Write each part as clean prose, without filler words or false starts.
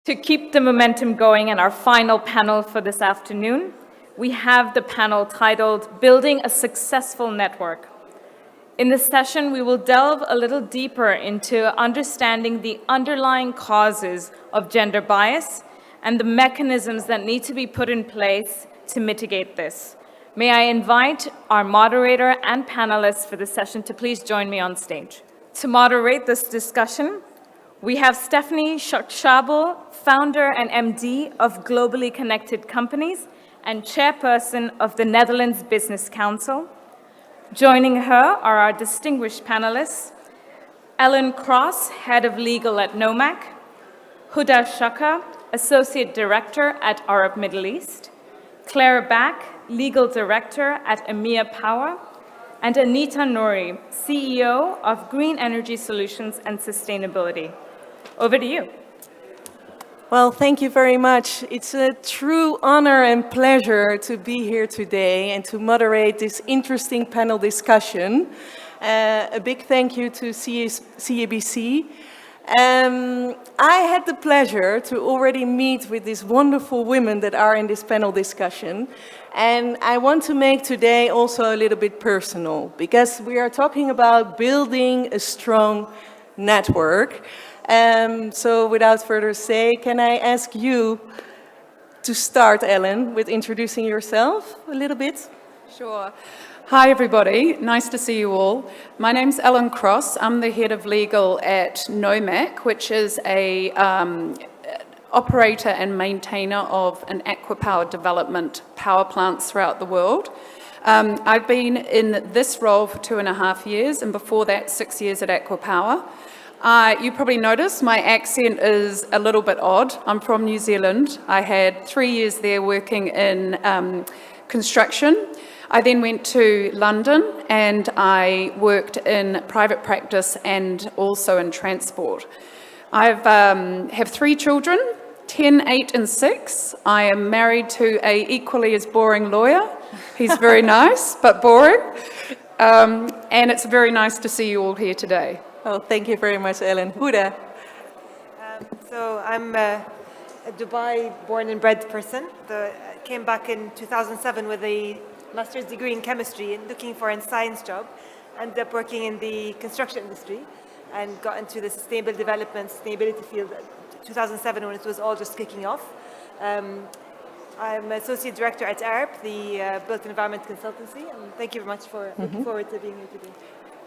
To keep the momentum going in our final panel for this afternoon, we have the panel titled Building a Successful Network. In this session, we will delve a little deeper into understanding the underlying causes of gender bias and the mechanisms that need to be put in place to mitigate this. May I invite our moderator and panelists for this session to please join me on stage. To moderate this discussion, we have Stefanie Schachtschabel, founder and MD of Globally Connected Companies and chairperson of the Netherlands Business Council. Joining her are our distinguished panelists, Elen Cross, head of legal at NOMAC, Huda Shaka, associate director at Arup Middle East, Clare, legal director at AMEA Power, and Anita Nouri, CEO of Green Energy Solutions and Sustainability. Over to you. Well, thank you very much. It's a true honor and pleasure to be here today and to moderate this interesting panel discussion. A big thank you to CABC. I had the pleasure to already meet with these wonderful women that are in this panel discussion. And I want to make today also a little bit personal, because we are talking about building a strong network. So without further say, can I ask you to start, Elen, with introducing yourself a little bit? Sure. Hi, everybody. Nice to see you all. My name's Elen Cross. I'm the head of legal at NOMAC, which is a operator and maintainer of an aquapower development power plants throughout the world. I've been in this role for 2.5 years, and before that, 6 years at Aquapower. You probably noticed my accent is a little bit odd. I'm from New Zealand. I had 3 years there working in construction. I then went to London and I worked in private practice and also in transport. I have 3 children, 10, 8 and 6. I am married to an equally as boring lawyer. He's very nice, but boring. And it's very nice to see you all here today. Oh, thank you very much, Elen. Huda. So I'm a Dubai born and bred person. Came back in 2007 with a master's degree in chemistry and looking for a science job. Ended up working in the construction industry and got into the sustainable development, sustainability field in 2007 when it was all just kicking off. I'm associate director at Arup, the built environment consultancy. And thank you very much for looking forward to being here today.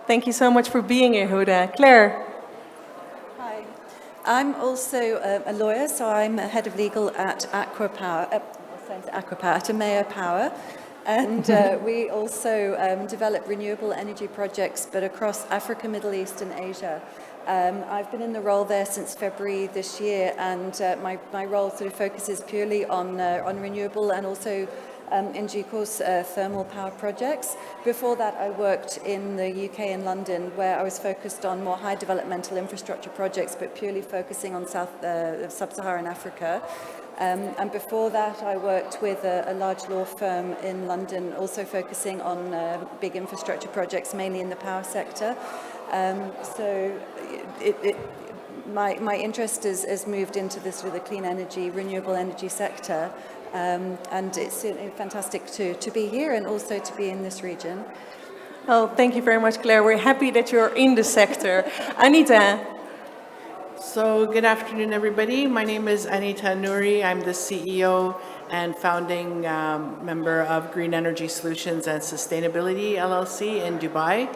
Thank you so much for being here, Huda. Clare. Hi. I'm also a lawyer, so I'm head of legal at Aquapower, at AMEA Power. And we also develop renewable energy projects, but across Africa, Middle East and Asia. I've been in the role there since February this year, and my role sort of focuses purely on renewable and also in due course, thermal power projects. Before that, I worked in the UK and London, where I was focused on more high developmental infrastructure projects, but purely focusing on sub-Saharan Africa. And before that, I worked with a large law firm in London, also focusing on big infrastructure projects, mainly in the power sector. So my interest has moved into this with the clean energy, renewable energy sector. And it's fantastic to be here and also to be in this region. Oh, thank you very much, Claire. We're happy that you're in the sector. Anita. So good afternoon, everybody. My name is Anita Nouri. I'm the CEO and founding member of Green Energy Solutions and Sustainability, LLC in Dubai.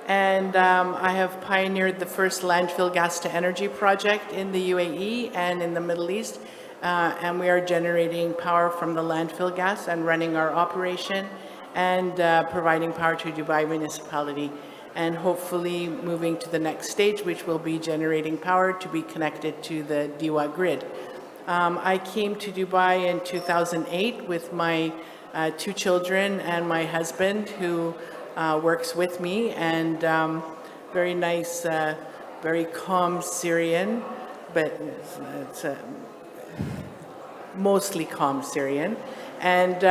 And I have pioneered the first landfill gas to energy project in the UAE and in the Middle East. And we are generating power from the landfill gas and running our operation and providing power to Dubai municipality and hopefully moving to the next stage, which will be generating power to be connected to the DIWA grid. I came to Dubai in 2008 with my 2 children and my husband who works with me, and very nice, very calm Syrian, but it's mostly calm Syrian. And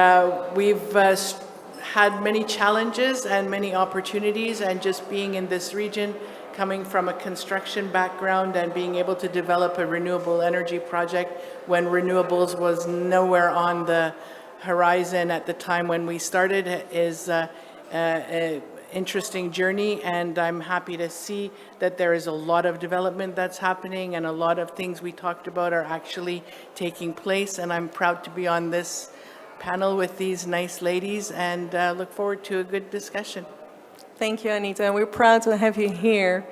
we've had many challenges and many opportunities, and just being in this region, coming from a construction background and being able to develop a renewable energy project when renewables was nowhere on the horizon at the time when we started is an interesting journey, and I'm happy to see that there is a lot of development that's happening and a lot of things we talked about are actually taking place, and I'm proud to be on this panel with these nice ladies and look forward to a good discussion. Thank you, Anita. We're proud to have you here.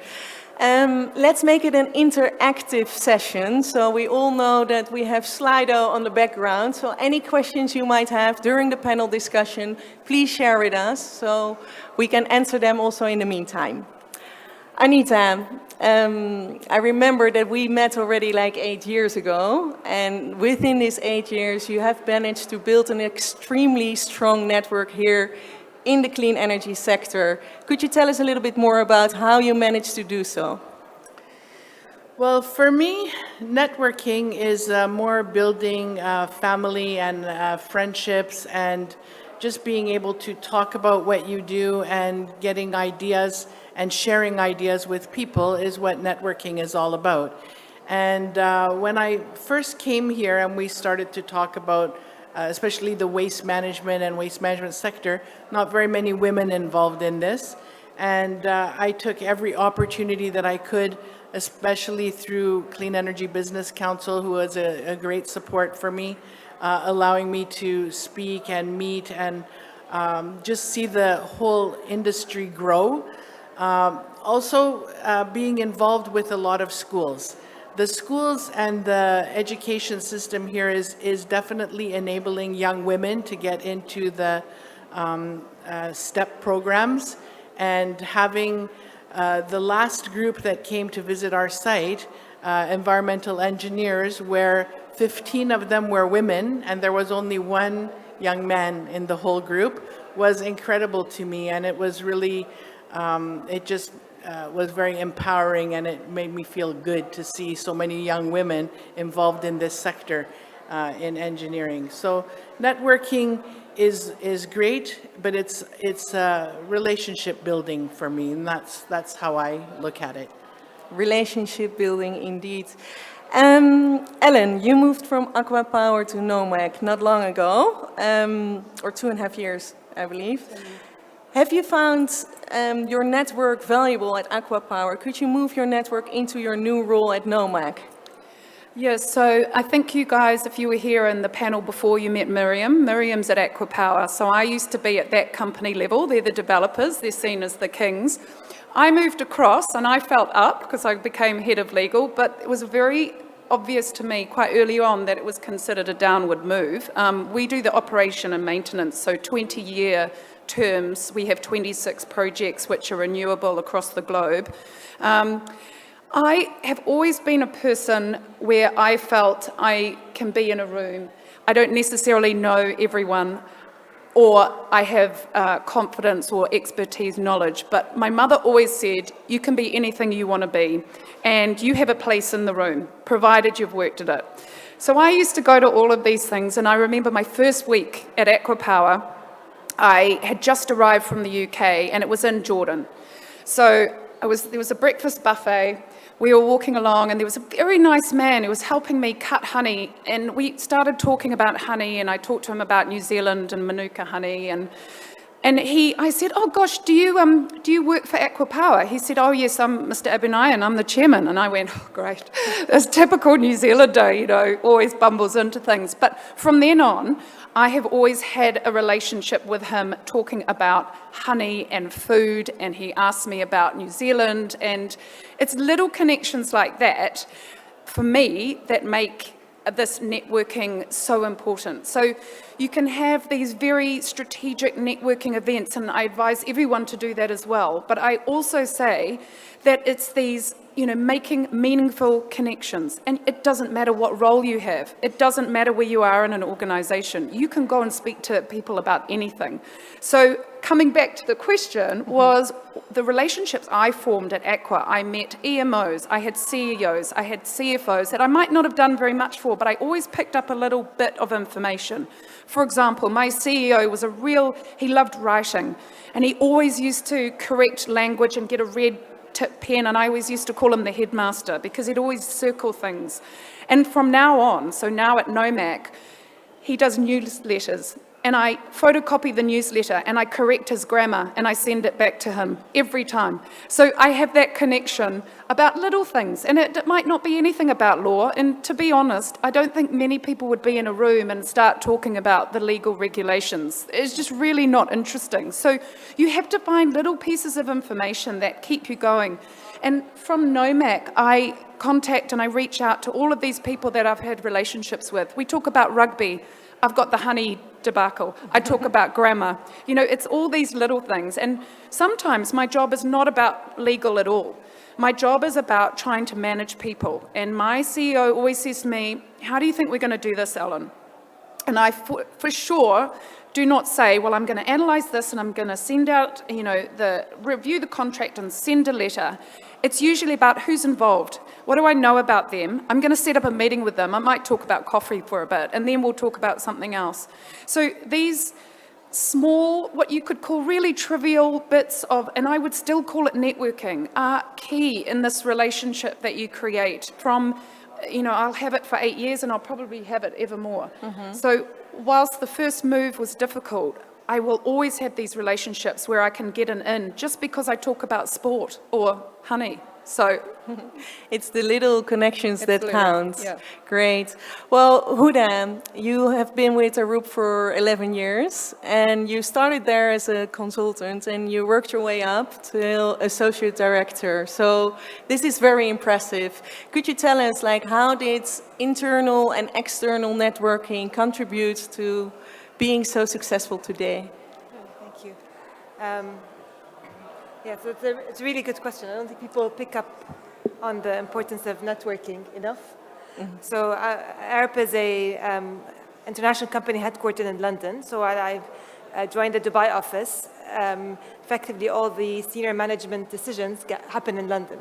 Let's make it an interactive session. So we all know that we have Slido on the background. So any questions you might have during the panel discussion, please share with us so we can answer them also in the meantime. Anita, I remember that we met already like 8 years ago, and within these 8 years you have managed to build an extremely strong network here in the clean energy sector. Could you tell us a little bit more about how you managed to do so? Well, for me, networking is more building family and friendships, and just being able to talk about what you do and getting ideas and sharing ideas with people is what networking is all about. And when I first came here and we started to talk about especially the waste management and waste management sector, not very many women involved in this. And I took every opportunity that I could, especially through Clean Energy Business Council, who was a great support for me, allowing me to speak and meet and just see the whole industry grow. Also being involved with a lot of schools. The schools and the education system here is definitely enabling young women to get into the STEP programs, and having the last group that came to visit our site, environmental engineers, where 15 of them were women and there was only one young man in the whole group, was incredible to me, and it was really, it just was very empowering, and it made me feel good to see so many young women involved in this sector in engineering. So networking is great, but it's relationship building for me, and that's how I look at it. Relationship building, indeed. Elen, you moved from Aqua Power to NOMAC not long ago, or 2.5 years, I believe. Have you found your network valuable at Aqua Power? Could you move your network into your new role at NOMAC? Yes, so I think you guys, if you were here in the panel before, you met Miriam. Miriam's at Aqua Power, so I used to be at that company level. They're the developers, they're seen as the kings. I moved across and I felt up because I became head of legal, but it was very obvious to me quite early on that it was considered a downward move. We do the operation and maintenance, so 20-year terms. We have 26 projects which are renewable across the globe. I have always been a person where I felt I can be in a room. I don't necessarily know everyone, or I have confidence or expertise, knowledge, but my mother always said, you can be anything you want to be, and you have a place in the room, provided you've worked at it. So I used to go to all of these things, and I remember my first week at Aqua Power, I had just arrived from the UK, and it was in Jordan. So there was a breakfast buffet. We were walking along, and there was a very nice man who was helping me cut honey, and we started talking about honey, and I talked to him about New Zealand and Manuka honey, and I said, oh gosh, do you work for Aqua Power? He said, oh yes, I'm Mr. Abinayan, I'm the chairman. And I went, oh great, that's typical New Zealander, you know, always bumbles into things. But from then on, I have always had a relationship with him talking about honey and food, and he asked me about New Zealand, and it's little connections like that, for me, that make this networking so important. So you can have these very strategic networking events, and I advise everyone to do that as well. But I also say that it's these, you know, making meaningful connections. And it doesn't matter what role you have. It doesn't matter where you are in an organization. You can go and speak to people about anything. So coming back to the question, was the relationships I formed at Aqua. I met EMOs, I had CEOs, I had CFOs that I might not have done very much for, but I always picked up a little bit of information. For example, my CEO was he loved writing, and he always used to correct language and get a red tip pen, and I always used to call him the headmaster because he'd always circle things. And from now on, so now at NOMAC, he does newsletters, and I photocopy the newsletter and I correct his grammar and I send it back to him every time. So I have that connection about little things, and it might not be anything about law, and to be honest, I don't think many people would be in a room and start talking about the legal regulations. It's just really not interesting. So you have to find little pieces of information that keep you going. And from NOMAC, I contact and I reach out to all of these people that I've had relationships with. We talk about rugby. I've got the honey debacle. I talk about grammar. You know, it's all these little things. And sometimes my job is not about legal at all. My job is about trying to manage people. And my CEO always says to me, how do you think we're going to do this, Ellen? And I, for sure, do not say, well, I'm going to analyze this and I'm going to send out, review the contract and send a letter. It's usually about who's involved. What do I know about them? I'm going to set up a meeting with them. I might talk about coffee for a bit, and then we'll talk about something else. So these small, what you could call really trivial bits of, and I would still call it networking, are key in this relationship that you create from, I'll have it for 8 years and I'll probably have it ever more. So whilst the first move was difficult, I will always have these relationships where I can get an in just because I talk about sport or honey. So it's the little connections that Absolutely, count. yeah. Great. Well, Huda, you have been with Arup for 11 years, and you started there as a consultant, and you worked your way up to associate director. So this is very impressive. Could you tell us, how did internal and external networking contribute to being so successful today? Thank you. So it's a really good question. I don't think people pick up on the importance of networking enough. So Arup is a international company headquartered in London. So I joined the Dubai office. Effectively, all the senior management decisions happen in London.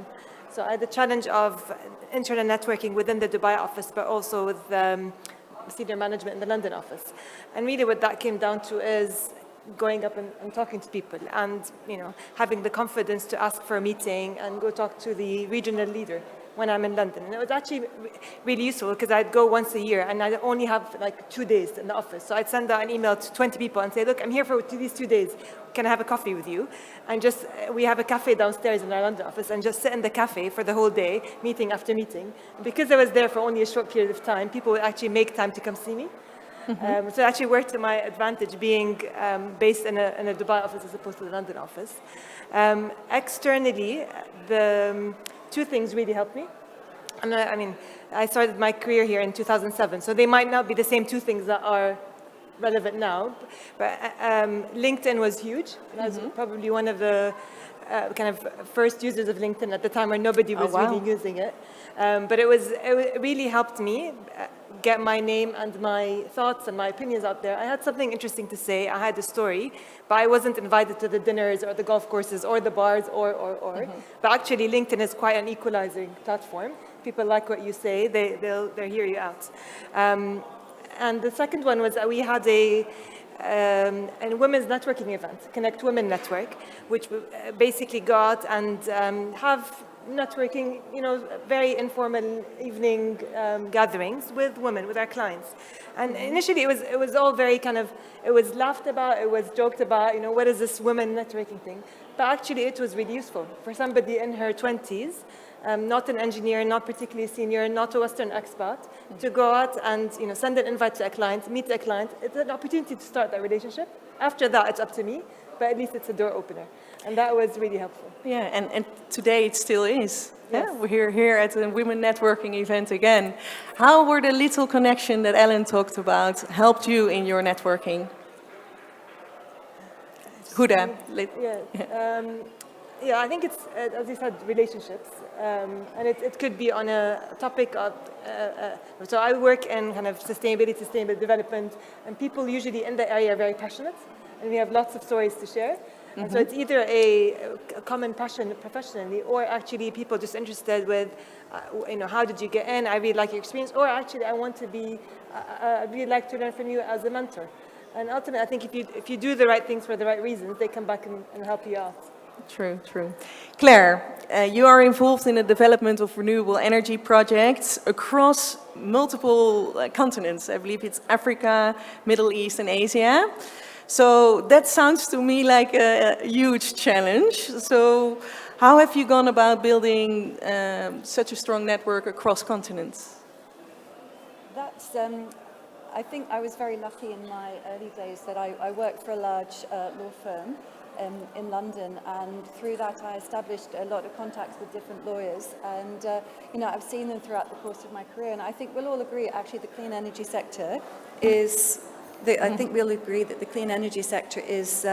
So I had the challenge of internal networking within the Dubai office, but also with senior management in the London office. And really what that came down to is going up and talking to people and, having the confidence to ask for a meeting and go talk to the regional leader when I'm in London. And it was actually really useful because I'd go once a year and I'd only have 2 days in the office. So I'd send out an email to 20 people and say, look, I'm here for these 2 days. Can I have a coffee with you? And we have a cafe downstairs in our London office, and just sit in the cafe for the whole day, meeting after meeting. And because I was there for only a short period of time, people would actually make time to come see me. So it actually worked to my advantage being based in a Dubai office as opposed to the London office. Externally, the two things really helped me. And I started my career here in 2007, so they might not be the same two things that are relevant now. But LinkedIn was huge. I was probably one of the kind of first users of LinkedIn at the time where nobody was really using it. But it really helped me get my name and my thoughts and my opinions out there. I had something interesting to say. I had a story, but I wasn't invited to the dinners or the golf courses or the bars or. But actually, LinkedIn is quite an equalizing platform. People like what you say. They'll hear you out. And the second one was that we had a women's networking event, Connect Women Network, which basically go out and have networking, very informal evening gatherings with women, with our clients. And initially it was all very it was laughed about, it was joked about, what is this women networking thing? But actually it was really useful for somebody in her 20s, not an engineer, not particularly senior, not a Western expat, to go out and send an invite to a client, meet a client. It's an opportunity to start that relationship. After that, it's up to me, but at least it's a door opener. And that was really helpful. Yeah, and today it still is. Yes. Yeah, we're here at a women networking event again. How were the little connection that Ellen talked about helped you in your networking? Huda. Yeah, I think it's, as you said, relationships. And it could be on a topic of, so I work in kind of sustainable development, and people usually in the area are very passionate. and we have lots of stories to share. And so it's either a common passion professionally, or actually people just interested with, how did you get in? I really like your experience, or actually I want to be, I'd really like to learn from you as a mentor. And ultimately, I think if you do the right things for the right reasons, they come back and help you out. True, true. Clare, you are involved in the development of renewable energy projects across multiple continents. I believe it's Africa, Middle East, and Asia. So that sounds to me like a huge challenge. So how have you gone about building such a strong network across continents? That's, I think I was very lucky in my early days that I worked for a large law firm in London, and through that I established a lot of contacts with different lawyers, and I've seen them throughout the course of my career, and I think we'll all agree actually the clean energy sector is I think we'll agree that the clean energy sector is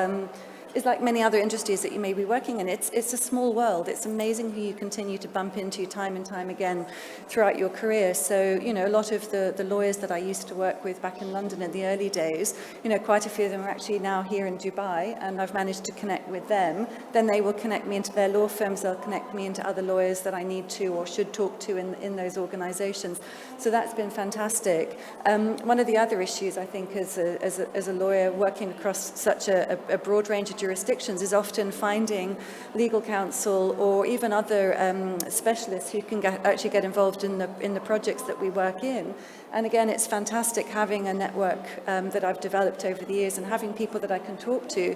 like many other industries that you may be working in. It's a small world. It's amazing who you continue to bump into time and time again throughout your career. So, a lot of the lawyers that I used to work with back in London in the early days, quite a few of them are actually now here in Dubai, and I've managed to connect with them. Then they will connect me into their law firms. They'll connect me into other lawyers that I need to or should talk to in those organizations. So that's been fantastic. One of the other issues, I think, as a lawyer working across such a broad range of jurisdictions is often finding legal counsel or even other specialists who can actually get involved in the projects that we work in. And again, it's fantastic having a network that I've developed over the years and having people that I can talk to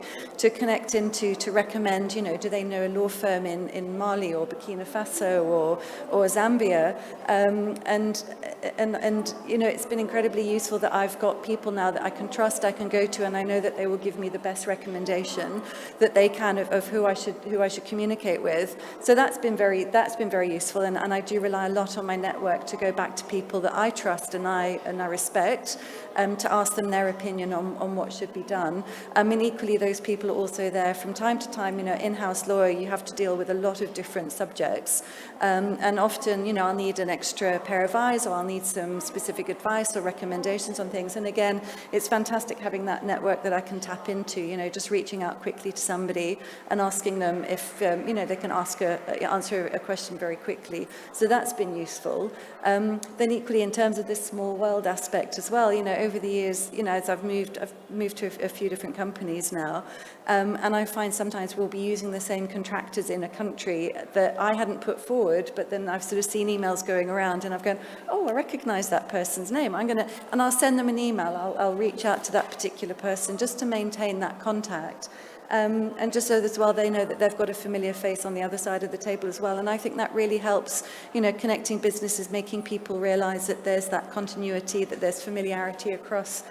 connect into, to recommend, do they know a law firm in Mali or Burkina Faso or Zambia? And it's been incredibly useful that I've got people now that I can trust, I can go to, and I know that they will give me the best recommendation that they can of who I should communicate with. So that's been very useful, and I do rely a lot on my network to go back to people that I trust and I respect, to ask them their opinion on what should be done. I mean, equally, those people are also there from time to time. In-house lawyer, you have to deal with a lot of different subjects, and often, I'll need an extra pair of eyes, or I'll need some specific advice or recommendations on things. And again, it's fantastic having that network that I can tap into. Just reaching out quickly to somebody and asking them if they can answer a question very quickly. So that's been useful. Then equally, in terms of this small world aspect as well, over the years, as I've moved to a few different companies now, and I find sometimes we'll be using the same contractors in a country that I hadn't put forward, but then I've sort of seen emails going around and I've gone, oh, I recognize that person's name. And I'll send them an email. I'll reach out to that particular person just to maintain that contact. And just so that as well they know that they've got a familiar face on the other side of the table as well. And I think that really helps, connecting businesses, making people realize that there's that continuity, that there's familiarity across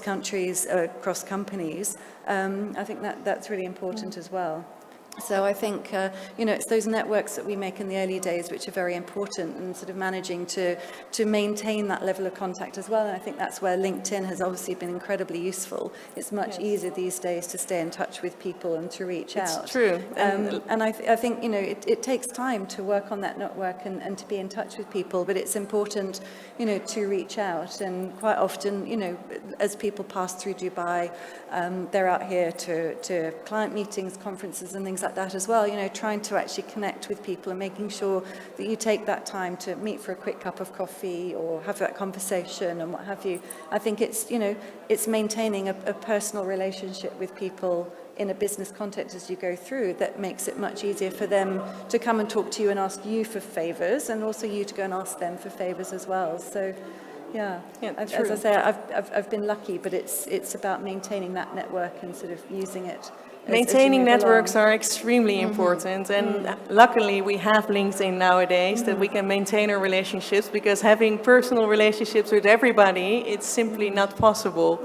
countries, across companies. I think that's really important as well. So I think, it's those networks that we make in the early days which are very important, and sort of managing to maintain that level of contact as well. And I think that's where LinkedIn has obviously been incredibly useful. It's much easier these days to stay in touch with people and to reach out. It's true. And I think, it takes time to work on that network and to be in touch with people, but it's important, to reach out. And quite often, as people pass through Dubai, they're out here to client meetings, conferences and things like that as well, trying to actually connect with people and making sure that you take that time to meet for a quick cup of coffee or have that conversation and what have you. I think it's maintaining a personal relationship with people in a business context as you go through that makes it much easier for them to come and talk to you and ask you for favors, and also you to go and ask them for favors as well. So as I say, I've been lucky, but it's about maintaining that network and sort of using it. Maintaining networks are extremely important, and luckily we have LinkedIn nowadays that we can maintain our relationships, because having personal relationships with everybody, it's simply not possible.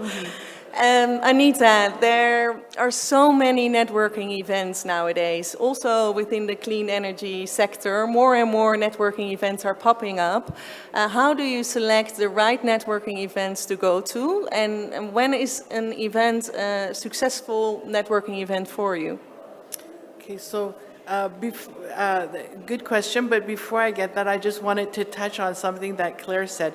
Anita, there are so many networking events nowadays. Also within the clean energy sector, more and more networking events are popping up. How do you select the right networking events to go to? And when is an event a successful networking event for you? Okay, so Good question, but before I get that, I just wanted to touch on something that Claire said.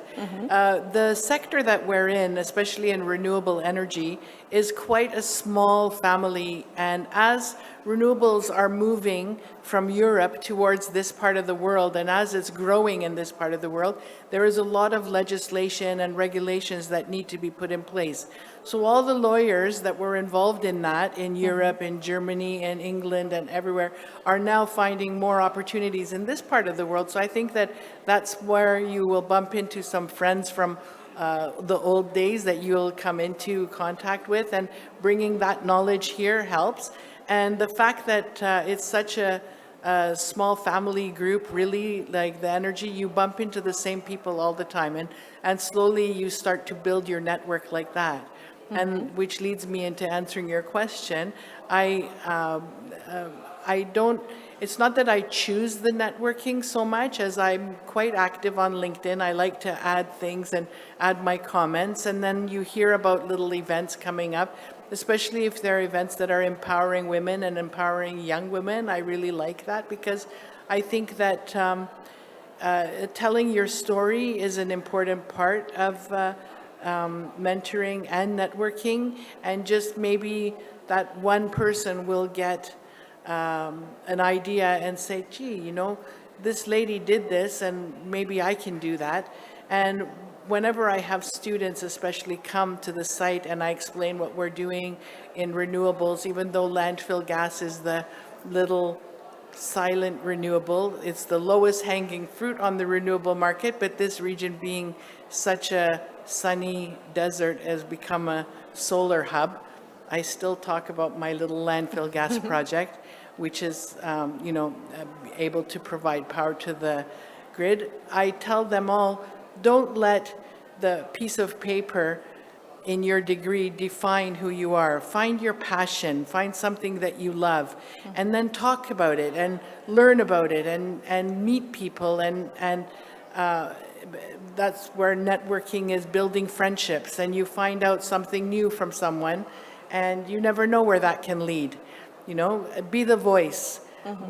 The sector that we're in, especially in renewable energy, is quite a small family, and as renewables are moving from Europe towards this part of the world, and as it's growing in this part of the world, there is a lot of legislation and regulations that need to be put in place. So all the lawyers that were involved in that in Europe, in Germany, in England, and everywhere are now finding more opportunities in this part of the world. So I think that that's where you will bump into some friends from the old days that you'll come into contact with, and bringing that knowledge here helps. And the fact that it's such a small family group, really, like the energy, you bump into the same people all the time, and slowly you start to build your network like that. And which leads me into answering your question. I don't, it's not that I choose the networking so much as I'm quite active on LinkedIn. I like to add things and add my comments, and then you hear about little events coming up, especially if they're events that are empowering women and empowering young women. I really like that, because I think that telling your story is an important part of mentoring and networking, and just maybe that one person will get an idea and say, gee, you know, this lady did this and maybe I can do that. And whenever I have students especially come to the site and I explain what we're doing in renewables, even though landfill gas is the little silent renewable, it's the lowest hanging fruit on the renewable market, but this region being such a sunny desert has become a solar hub. I still talk about my little landfill gas project, which is, able to provide power to the grid. I tell them all, don't let the piece of paper in your degree define who you are. Find your passion, find something that you love, and then talk about it and learn about it and meet people, and that's where networking is, building friendships, and you find out something new from someone, and you never know where that can lead. You know, be the voice,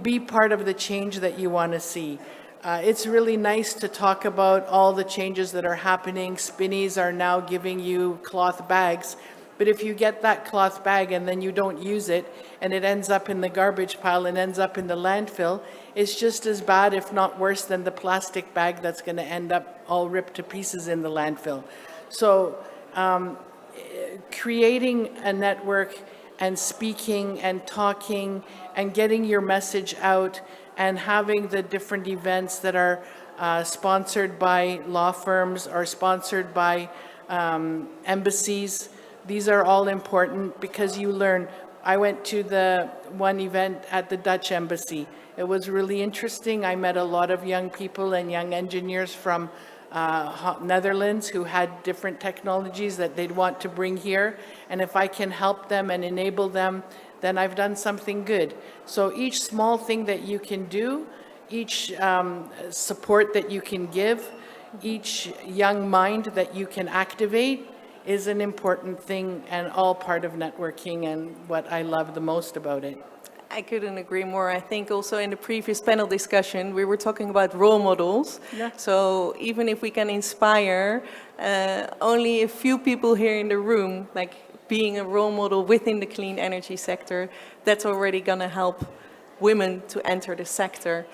be part of the change that you want to see. It's really nice to talk about all the changes that are happening. Spinneys are now giving you cloth bags, but if you get that cloth bag and then you don't use it, and it ends up in the garbage pile and ends up in the landfill, it's just as bad, if not worse, than the plastic bag that's going to end up all ripped to pieces in the landfill. So creating a network and speaking and talking and getting your message out, and having the different events that are sponsored by law firms or sponsored by embassies. These are all important, because you learn. I went to the one event at the Dutch embassy. It was really interesting. I met a lot of young people and young engineers from Netherlands who had different technologies that they'd want to bring here. And if I can help them and enable them, then I've done something good. So each small thing that you can do, each support that you can give, each young mind that you can activate is an important thing, and all part of networking, and what I love the most about it. I couldn't agree more. I think also in the previous panel discussion, we were talking about role models. Yeah. So even if we can inspire only a few people here in the room, like being a role model within the clean energy sector, that's already going to help women to enter the sector.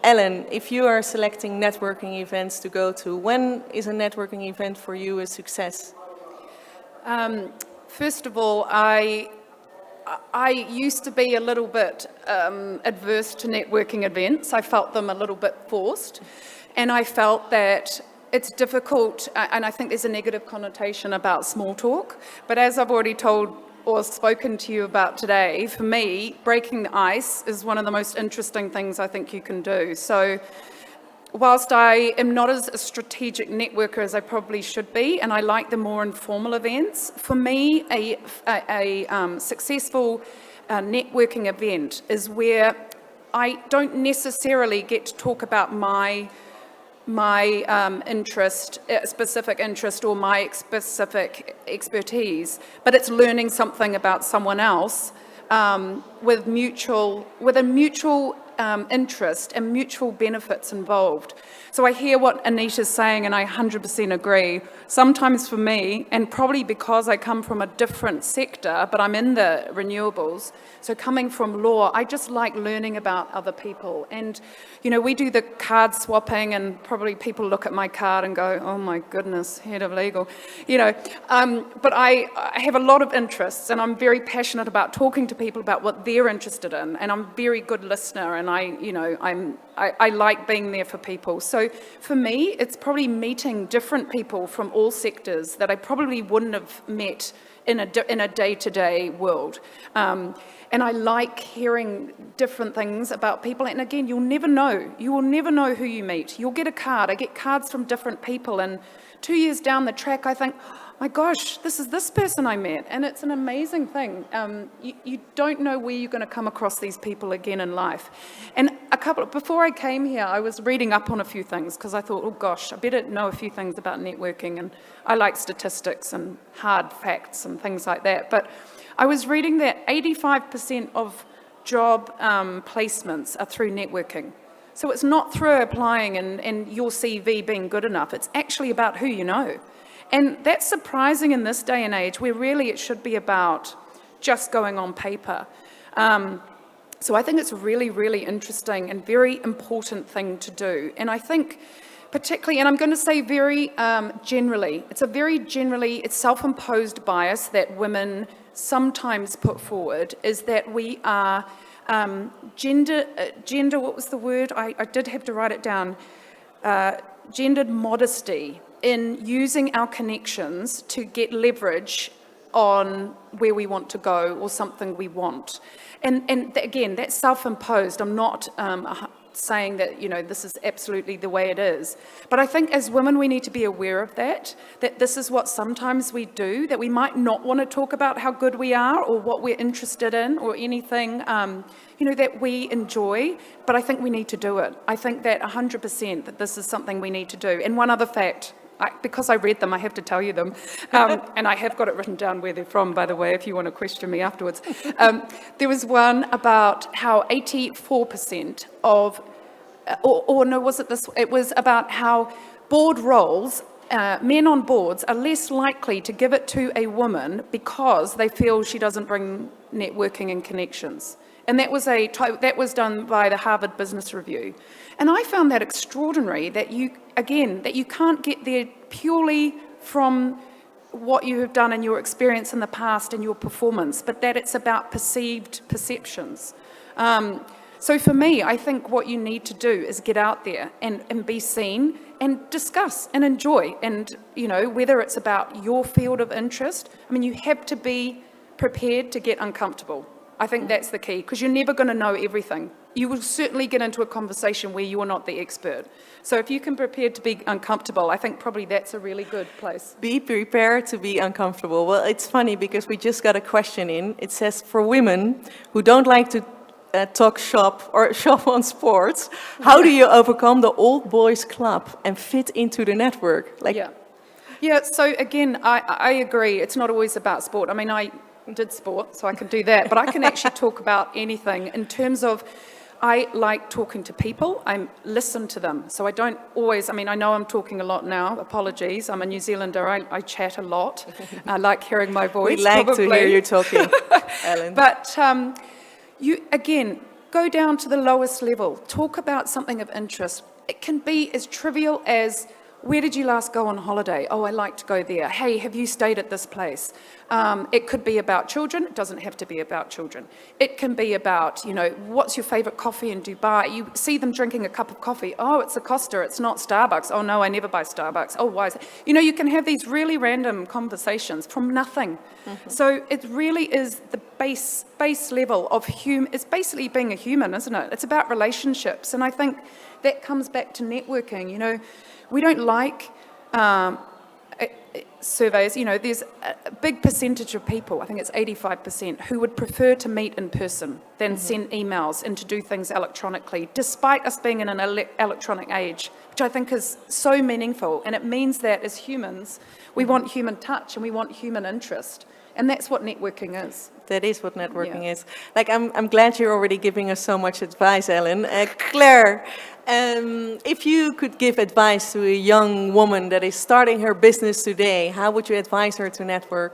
Ellen, if you are selecting networking events to go to, when is a networking event for you a success? First of all, I used to be a little bit adverse to networking events. I felt them a little bit forced, and I felt that it's difficult, and I think there's a negative connotation about small talk. But as I've already told or spoken to you about today, for me, breaking the ice is one of the most interesting things I think you can do. So whilst I am not as a strategic networker as I probably should be, and I like the more informal events, for me, a successful networking event is where I don't necessarily get to talk about my interest, specific interest, or my specific expertise, but it's learning something about someone else with a mutual interest and mutual benefits involved. So I hear what Anita's saying, and I 100% agree. Sometimes for me, and probably because I come from a different sector, but I'm in the renewables, so coming from law, I just like learning about other people. And, you know, we do the card swapping, and probably people look at my card and go, oh my goodness, head of legal, you know. But I have a lot of interests, and I'm very passionate about talking to people about what they're interested in, and I'm a very good listener, and I like being there for people. So for me, it's probably meeting different people from all sectors that I probably wouldn't have met in a day-to-day world. And I like hearing different things about people. And again, you'll never know. You will never know who you meet. You'll get a card. I get cards from different people. And 2 years down the track, I think, my gosh, this is this person I met. And it's an amazing thing. You don't know where you're going to come across these people again in life. And before I came here, I was reading up on a few things because I thought, oh gosh, I better know a few things about networking. And I like statistics and hard facts and things like that. But I was reading that 85% of job placements are through networking. So it's not through applying and your CV being good enough. It's actually about who you know. And that's surprising in this day and age where really it should be about just going on paper. So I think it's a really, really interesting and very important thing to do. And I think particularly, and I'm going to say very generally, it's self-imposed bias that women sometimes put forward is that we are gender, what was the word? I did have to write it down. Gendered modesty in using our connections to get leverage on where we want to go or something we want. And again, that's self-imposed. I'm not saying that, you know, this is absolutely the way it is. But I think as women, we need to be aware of that this is what sometimes we do, that we might not want to talk about how good we are or what we're interested in or anything, you know, that we enjoy, but I think we need to do it. I think that 100% that this is something we need to do. And one other fact, because I read them, I have to tell you them, and I have got it written down where they're from, by the way, if you want to question me afterwards. There was one about how 84% of, it was about how board roles, men on boards are less likely to give it to a woman because they feel she doesn't bring networking and connections. And that was done by the Harvard Business Review. And I found that extraordinary that you can't get there purely from what you have done and your experience in the past and your performance, but that it's about perceptions. So for me, I think what you need to do is get out there and be seen and discuss and enjoy. And, you know, whether it's about your field of interest, I mean, you have to be prepared to get uncomfortable. I think that's the key, because you're never going to know everything. You will certainly get into a conversation where you are not the expert. So if you can prepare to be uncomfortable, I think probably that's a really good place. Be prepared to be uncomfortable. Well, it's funny because we just got a question in. It says, for women who don't like to talk shop or shop on sports, how do you overcome the old boys club and fit into the network? Yeah. So again, I agree. It's not always about sport. I mean, I did sport, so I can do that, but I can actually talk about anything in terms of, I like talking to people, I listen to them, so I don't always, I mean, I know I'm talking a lot now, apologies, I'm a New Zealander, I chat a lot, I like hearing my voice. We like to hear you talking, Ellen. But you, again, go down to the lowest level, talk about something of interest. It can be as trivial as, where did you last go on holiday? Oh, I like to go there. Hey, have you stayed at this place? It could be about children. It doesn't have to be about children. It can be about, you know, what's your favorite coffee in Dubai? You see them drinking a cup of coffee. Oh, it's a Costa. It's not Starbucks. Oh, no, I never buy Starbucks. Oh, why is it? You know, you can have these really random conversations from nothing. Mm-hmm. So it really is the base level of it's basically being a human, isn't it? It's about relationships. And I think that comes back to networking. You know, we don't like surveys, you know, there's a big percentage of people, I think it's 85%, who would prefer to meet in person than send emails and to do things electronically, despite us being in an electronic age, which I think is so meaningful. And it means that as humans, we want human touch and we want human interest. And that's what networking is. That is what networking Yeah. is. Like, I'm glad you're already giving us so much advice, Ellen. Claire, if you could give advice to a young woman that is starting her business today, how would you advise her to network?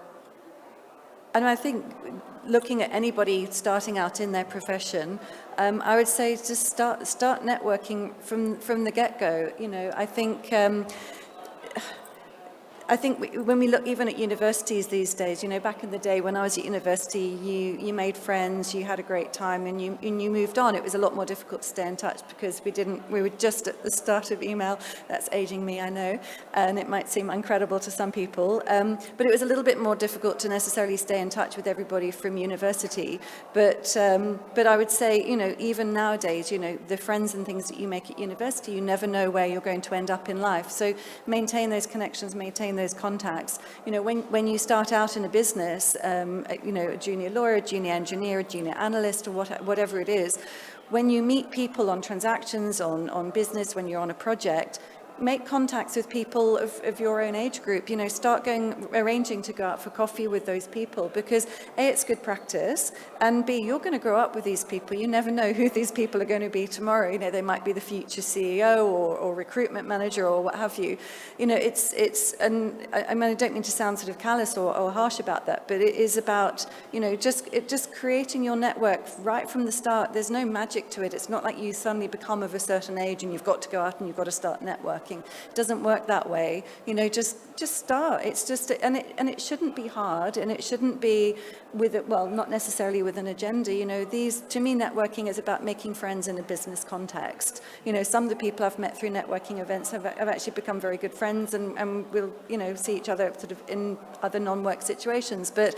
And I think looking at anybody starting out in their profession, I would say just start networking from the get-go. You know, I think when we look even at universities these days, you know, back in the day when I was at university, you made friends, you had a great time, and you moved on. It was a lot more difficult to stay in touch because we were just at the start of email. That's aging me, I know, and it might seem incredible to some people, but it was a little bit more difficult to necessarily stay in touch with everybody from university. But I would say, you know, even nowadays, you know, the friends and things that you make at university, you never know where you're going to end up in life. So maintain those connections, maintain those contacts. You know, when you start out in a business, you know, a junior lawyer, a junior engineer, a junior analyst, or whatever it is, when you meet people on transactions, on business, when you're on a project, make contacts with people of your own age group. You know, start arranging to go out for coffee with those people, because A, it's good practice, and B, you're going to grow up with these people. You never know who these people are going to be tomorrow. You know, they might be the future CEO or recruitment manager or what have you. You know, and I mean, I don't mean to sound sort of callous or harsh about that, but it is about, you know, just creating your network right from the start. There's no magic to it. It's not like you suddenly become of a certain age and you've got to go out and you've got to start networking. It doesn't work that way. You know, just start. It's just, and it shouldn't be hard, and it shouldn't be with it, well, not necessarily with an agenda. You know, to me, networking is about making friends in a business context. You know, some of the people I've met through networking events have actually become very good friends, and we'll, you know, see each other sort of in other non-work situations. But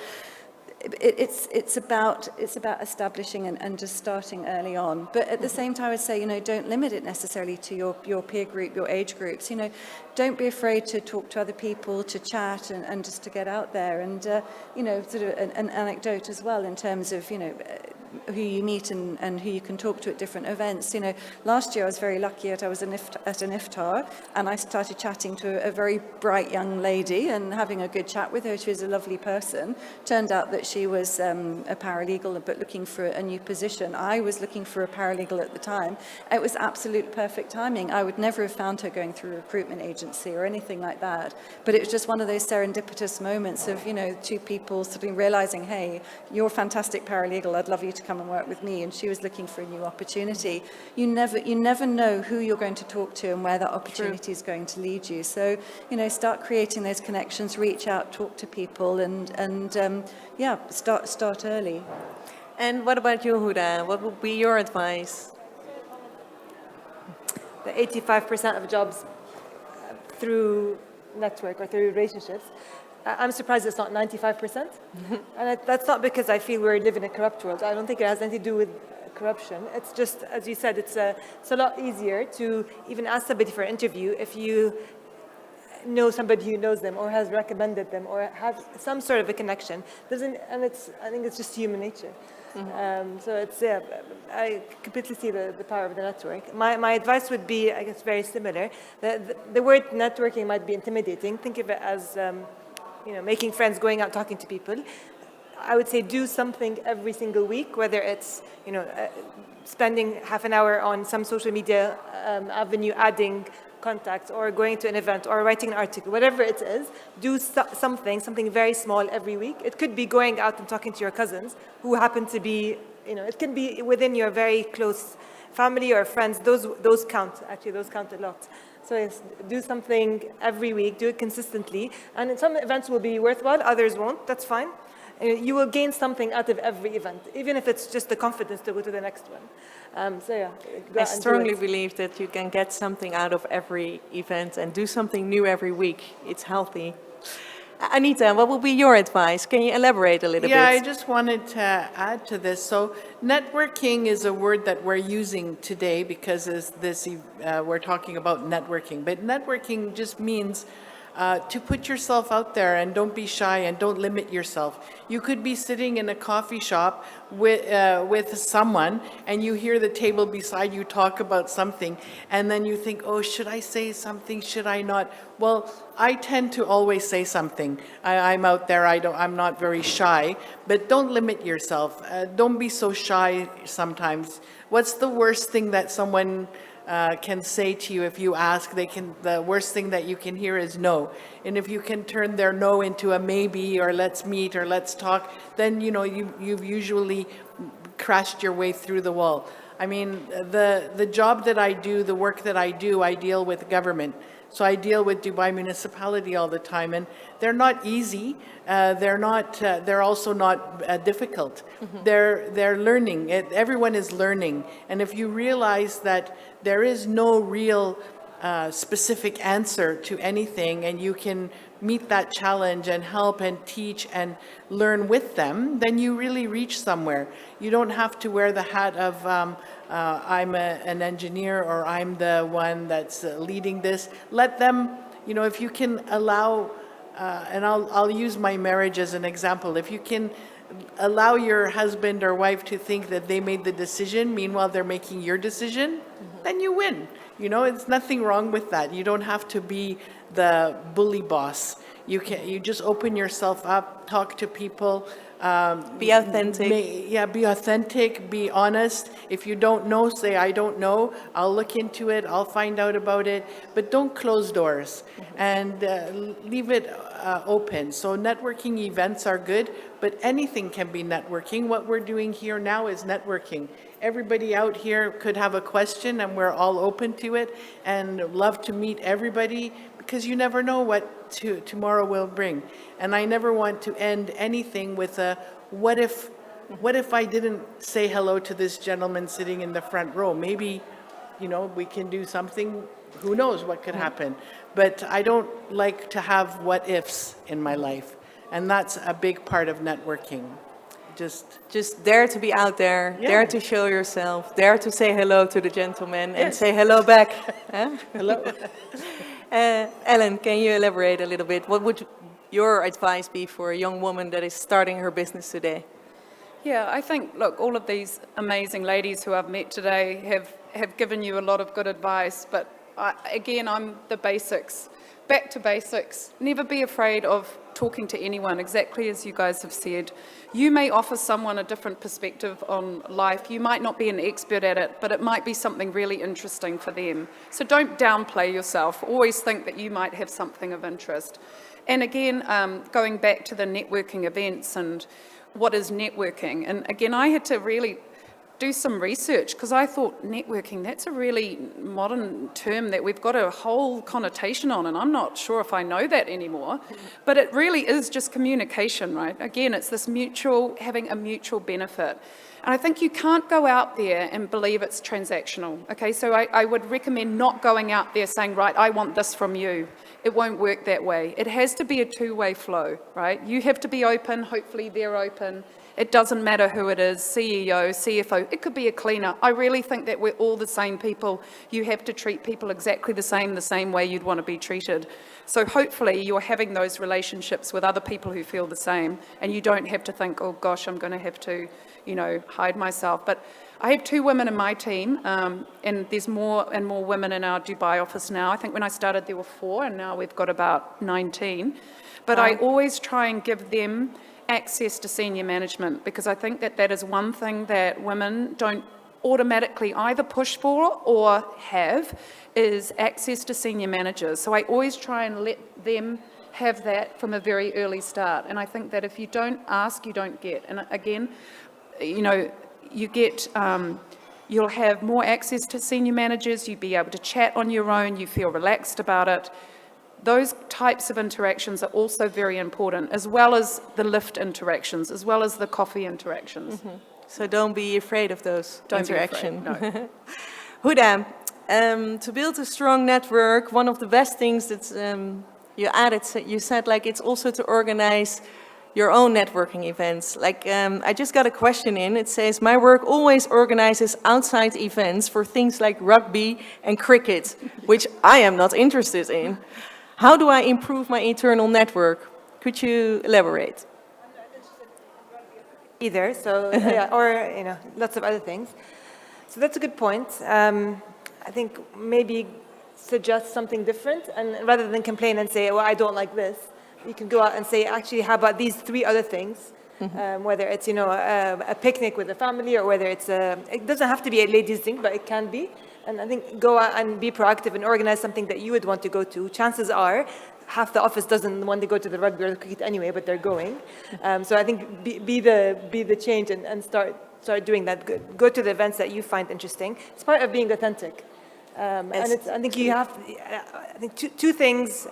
it's about establishing and just starting early on. But at the same time, I would say, you know, don't limit it necessarily to your peer group, your age groups. You know, don't be afraid to talk to other people, to chat, and just to get out there. And you know, sort of an anecdote as well in terms of, you know, who you meet and who you can talk to at different events. You know, last year I was very lucky that I was at an iftar, and I started chatting to a very bright young lady and having a good chat with her. She was a lovely person. Turned out that she was a paralegal but looking for a new position. I was looking for a paralegal at the time. It was absolute perfect timing. I would never have found her going through a recruitment agency or anything like that. But it was just one of those serendipitous moments of, you know, two people sort of realizing, hey, you're a fantastic paralegal, I'd love you to come and work with me. And she was looking for a new opportunity. You never know who you're going to talk to and where that opportunity is going to lead you. So, you know, start creating those connections, reach out, talk to people, and yeah, start early. And what about you, Huda? What would be your advice? The 85% of jobs through network or through relationships, I'm surprised it's not 95%. And that's not because I feel we live in a corrupt world. I don't think it has anything to do with corruption. It's just, as you said, it's a lot easier to even ask somebody for an interview if you know somebody who knows them or has recommended them or has some sort of a connection. I think it's just human nature. So it's, yeah, I completely see the power of the network. My advice would be, I guess, very similar. The word networking might be intimidating. Think of it as, you know, making friends, going out, talking to people. I would say do something every single week, whether it's, you know, spending half an hour on some social media avenue, adding contacts, or going to an event, or writing an article, whatever it is, do something very small every week. It could be going out and talking to your cousins who happen to be, you know, it can be within your very close family or friends. Those count, actually, those count a lot. So yes, do something every week, do it consistently, and some events will be worthwhile, others won't, that's fine. You will gain something out of every event, even if it's just the confidence to go to the next one. So yeah, I strongly believe that you can get something out of every event and do something new every week. It's healthy. Anita, what will be your advice? Can you elaborate a little bit? Yeah, I just wanted to add to this. So networking is a word that we're using today because we're talking about networking. But networking just means to put yourself out there and don't be shy and don't limit yourself. You could be sitting in a coffee shop with someone and you hear the table beside you talk about something and then you think, oh, should I say something? Should I not? Well, I tend to always say something. I'm out there, I'm not very shy, but don't limit yourself. Don't be so shy sometimes. What's the worst thing that someone can say to you if you ask? The worst thing that you can hear is no. And if you can turn their no into a maybe or let's meet or let's talk, then you've usually crashed your way through the wall. I mean, the job that I do, the work that I do, I deal with government. So I deal with Dubai municipality all the time, and they're not easy. They're also not difficult. Mm-hmm. They're learning. Everyone is learning, and if you realize that there is no real specific answer to anything, and you can meet that challenge and help and teach and learn with them, then you really reach somewhere. You don't have to wear the hat of I'm an engineer or I'm the one that's leading this. Let them, if you can allow, and I'll use my marriage as an example. If you can allow your husband or wife to think that they made the decision, meanwhile they're making your decision, then you win. It's nothing wrong with that. You don't have to be the bully boss. You just open yourself up, talk to people. Be authentic. Be authentic, be honest. If you don't know, say, I don't know. I'll look into it, I'll find out about it. But don't close doors and leave it open. So networking events are good, but anything can be networking. What we're doing here now is networking. Everybody out here could have a question and we're all open to it and love to meet everybody because you never know what tomorrow will bring. And I never want to end anything with a what if I didn't say hello to this gentleman sitting in the front row? Maybe, we can do something. Who knows what could happen? But I don't like to have what ifs in my life. And that's a big part of networking. Just dare to be out there, dare to show yourself, dare to say hello to the gentleman and say hello back. Hello. Ellen, can you elaborate a little bit? What would your advice be for a young woman that is starting her business today? Yeah, I think, look, all of these amazing ladies who I've met today have given you a lot of good advice, but I'm the basics. Back to basics. Never be afraid of talking to anyone, exactly as you guys have said. You may offer someone a different perspective on life. You might not be an expert at it, but it might be something really interesting for them. So don't downplay yourself. Always think that you might have something of interest. And again, going back to the networking events and what is networking. And again, I had to really do some research because I thought networking, that's a really modern term that we've got a whole connotation on, and I'm not sure if I know that anymore. But it really is just communication, right? Again, it's this having a mutual benefit. And I think you can't go out there and believe it's transactional. Okay, so I would recommend not going out there saying, right, I want this from you. It won't work that way. It has to be a two-way flow, right? You have to be open, hopefully they're open. It doesn't matter who it is, CEO, CFO, it could be a cleaner. I really think that we're all the same people. You have to treat people exactly the same way you'd want to be treated. So hopefully you're having those relationships with other people who feel the same, and you don't have to think, oh gosh, I'm going to have to, hide myself. But I have 2 women in my team, and there's more and more women in our Dubai office now. I think when I started there were 4, and now we've got about 19. But I always try and give them access to senior management, because I think that is one thing that women don't automatically either push for or have, is access to senior managers. So I always try and let them have that from a very early start. And I think that if you don't ask, you don't get. And again, you get, you'll have more access to senior managers, you'll be able to chat on your own, you feel relaxed about it. Those types of interactions are also very important, as well as the lift interactions, as well as the coffee interactions. Mm-hmm. So don't be afraid of those interactions. No. Huda, to build a strong network, one of the best things that you said it's also to organize your own networking events. I just got a question in. It says, my work always organizes outside events for things like rugby and cricket, which I am not interested in. How do I improve my internal network? Could you elaborate? Either, so yeah, or lots of other things. So that's a good point. I think maybe suggest something different, and rather than complain and say, well, I don't like this, you can go out and say, actually, how about these 3 other things? Whether it's a picnic with the family, or whether it's it doesn't have to be a ladies' thing, but it can be. And I think go out and be proactive and organize something that you would want to go to. Chances are, half the office doesn't want to go to the rugby or the cricket anyway, but they're going. So I think be the change and start doing that. Go to the events that you find interesting. It's part of being authentic. And I think you have. I think two things.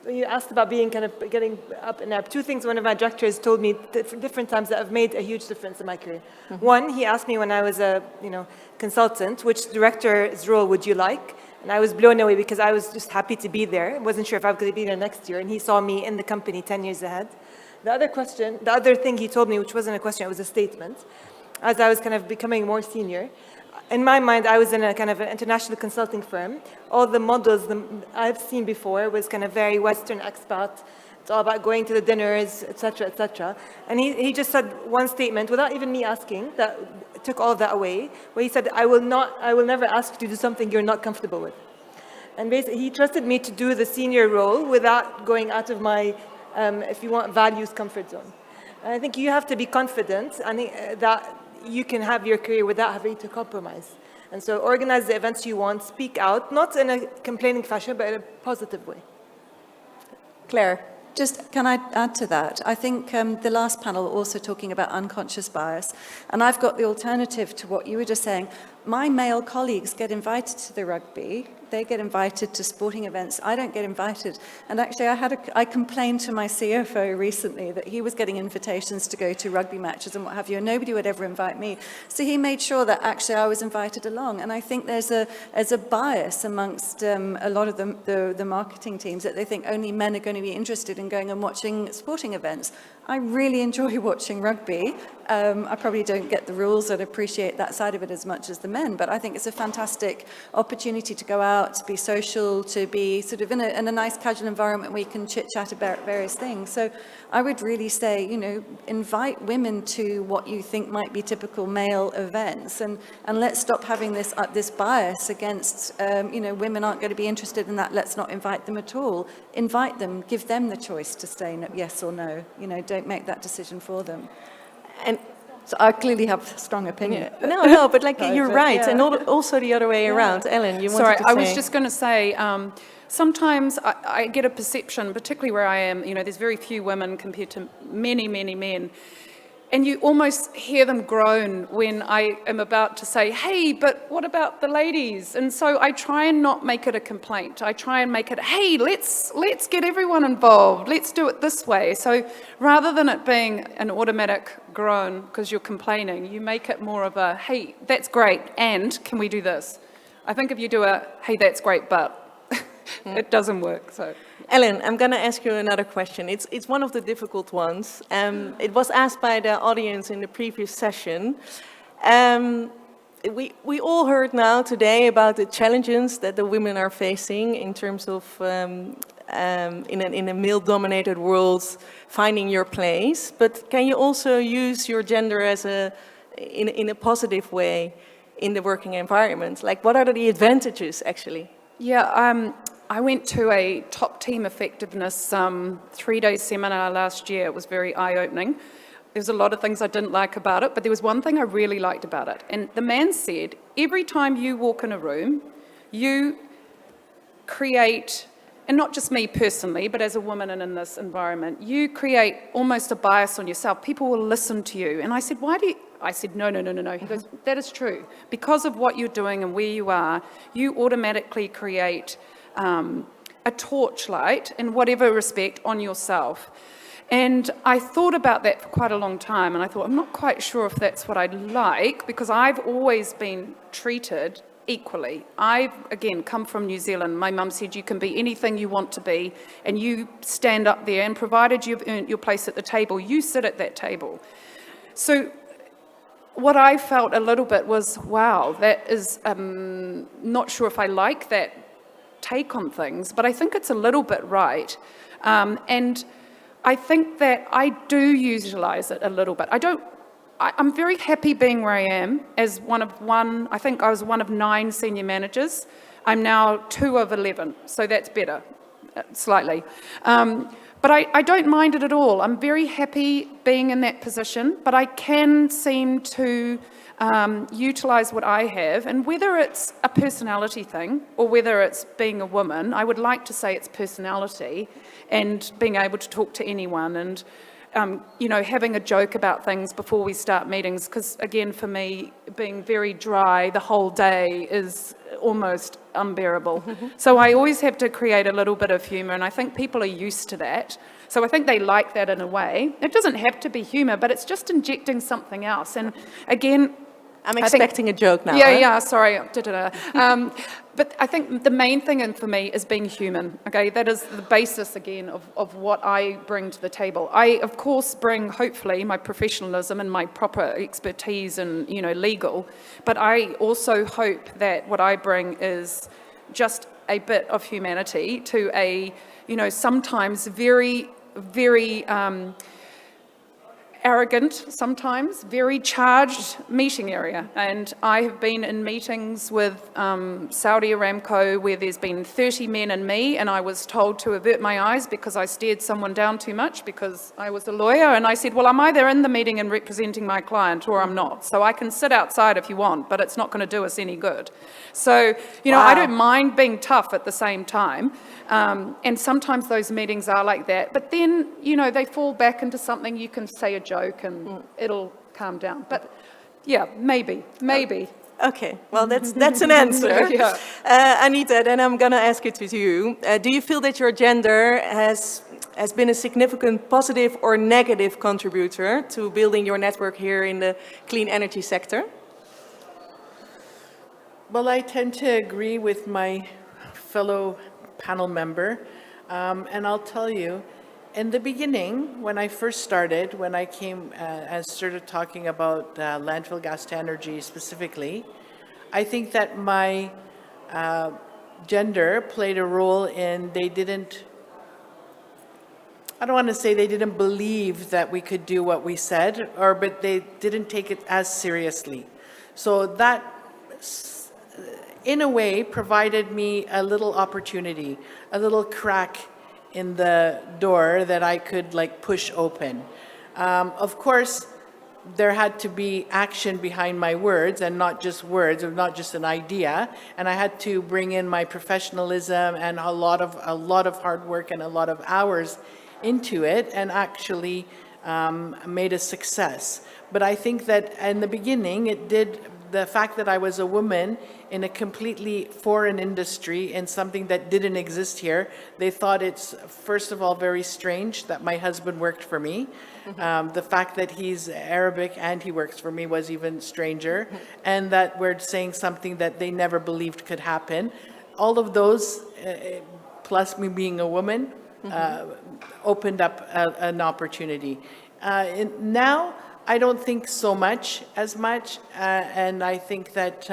You asked about being kind of getting up and up. 2 things one of my directors told me different times that have made a huge difference in my career. One, he asked me when I was a consultant, which director's role would you like? And I was blown away because I was just happy to be there. I wasn't sure if I was going to be there next year. And he saw me in the company 10 years ahead. The other thing he told me, which wasn't a question, it was a statement, as I was kind of becoming more senior. In my mind, I was in a kind of an international consulting firm. All the models I've seen before was kind of very Western expat. It's all about going to the dinners, et cetera, et cetera. And he just said one statement, without even me asking, that took all of that away, where he said, I will never ask you to do something you're not comfortable with. And basically, he trusted me to do the senior role without going out of my, if you want, values comfort zone. And I think you have to be confident that you can have your career without having to compromise. And so organize the events you want, speak out, not in a complaining fashion, but in a positive way. Claire. Just, can I add to that? I think the last panel also talking about unconscious bias, and I've got the alternative to what you were just saying. My male colleagues get invited to the rugby, they get invited to sporting events, I don't get invited. And actually I complained to my CFO recently that he was getting invitations to go to rugby matches and what have you, and nobody would ever invite me. So he made sure that actually I was invited along. And I think there's a bias amongst a lot of the marketing teams that they think only men are going to be interested in going and watching sporting events. I really enjoy watching rugby. I probably don't get the rules and appreciate that side of it as much as the men, but I think it's a fantastic opportunity to go out, to be social, to be sort of in a nice casual environment where you can chit-chat about various things. So I would really say, invite women to what you think might be typical male events, and let's stop having this bias against, women aren't going to be interested in that, let's not invite them at all. Invite them, give them the choice to say yes or no. Don't make that decision for them. And so I clearly have a strong opinion. No, but you're right, yeah. and also the other way around. Ellen, you wanted Sorry, to say... I was just going to say, sometimes I get a perception, particularly where I am, there's very few women compared to many, many men. And you almost hear them groan when I am about to say, hey, but what about the ladies? And so I try and not make it a complaint. I try and make it, hey, let's get everyone involved. Let's do it this way. So rather than it being an automatic groan because you're complaining, you make it more of a, hey, that's great, and can we do this? I think if you do a, hey, that's great, but it doesn't work, so... Ellen, I'm going to ask you another question. It's one of the difficult ones. It was asked by the audience in the previous session. We all heard now today about the challenges that the women are facing in terms of in a male-dominated world finding your place. But can you also use your gender in a positive way in the working environment? Like, what are the advantages actually? Yeah, I went to a top team effectiveness 3-day seminar last year. It was very eye-opening. There's a lot of things I didn't like about it, but there was one thing I really liked about it. And the man said, every time you walk in a room, you create, and not just me personally, but as a woman and in this environment, you create almost a bias on yourself. People will listen to you. And I said, why do you? I said, no. He goes, that is true. Because of what you're doing and where you are, you automatically create a torchlight in whatever respect on yourself. And I thought about that for quite a long time, and I thought, I'm not quite sure if that's what I'd like, because I've always been treated equally. I've, again, come from New Zealand. My mum said you can be anything you want to be, and you stand up there, and provided you've earned your place at the table, you sit at that table. So what I felt a little bit was, wow, that is, not sure if I like that take on things, but I think it's a little bit right. And I think that I do utilize it a little bit. I'm very happy being where I am as I think I was one of 9 senior managers. I'm now 2 of 11, so that's better, slightly. But I don't mind it at all. I'm very happy being in that position, but I can seem to utilize what I have, and whether it's a personality thing or whether it's being a woman, I would like to say it's personality and being able to talk to anyone and having a joke about things before we start meetings, because again, for me, being very dry the whole day is almost unbearable. So I always have to create a little bit of humour, and I think people are used to that. So I think they like that in a way. It doesn't have to be humour, but it's just injecting something else. And again, I'm expecting a joke now. Yeah, sorry. But I think the main thing for me is being human, okay? That is the basis, again, of what I bring to the table. I, of course, bring, hopefully, my professionalism and my proper expertise and, legal, but I also hope that what I bring is just a bit of humanity to a, sometimes very, very arrogant, sometimes very charged meeting area. And I have been in meetings with Saudi Aramco where there's been 30 men and me, and I was told to avert my eyes because I stared someone down too much because I was a lawyer. And I said, well, I'm either in the meeting and representing my client or I'm not. So I can sit outside if you want, but it's not going to do us any good. So, I don't mind being tough at the same time. And sometimes those meetings are like that. But then, they fall back into something, you can say a joke and it'll calm down. But yeah, maybe. Okay, well, that's an answer. Yeah. Anita, then I'm going to ask it to you. Do you feel that your gender has been a significant positive or negative contributor to building your network here in the clean energy sector? Well, I tend to agree with my fellow panel member, and I'll tell you, in the beginning, when I first started, when I came and started talking about landfill gas to energy specifically, I think that my gender played a role in I don't want to say they didn't believe that we could do what we said, but they didn't take it as seriously. So that, in a way, provided me a little opportunity, a little crack in the door that I could push open. Of course, there had to be action behind my words and not just words or not just an idea. And I had to bring in my professionalism and a lot of hard work and a lot of hours into it, and actually made a success. But I think that in the beginning, the fact that I was a woman in a completely foreign industry, in something that didn't exist here, they thought it's, first of all, very strange that my husband worked for me. The fact that he's Arabic and he works for me was even stranger, and that we're saying something that they never believed could happen. All of those, plus me being a woman, opened up an opportunity. Now, I don't think as much, and I think that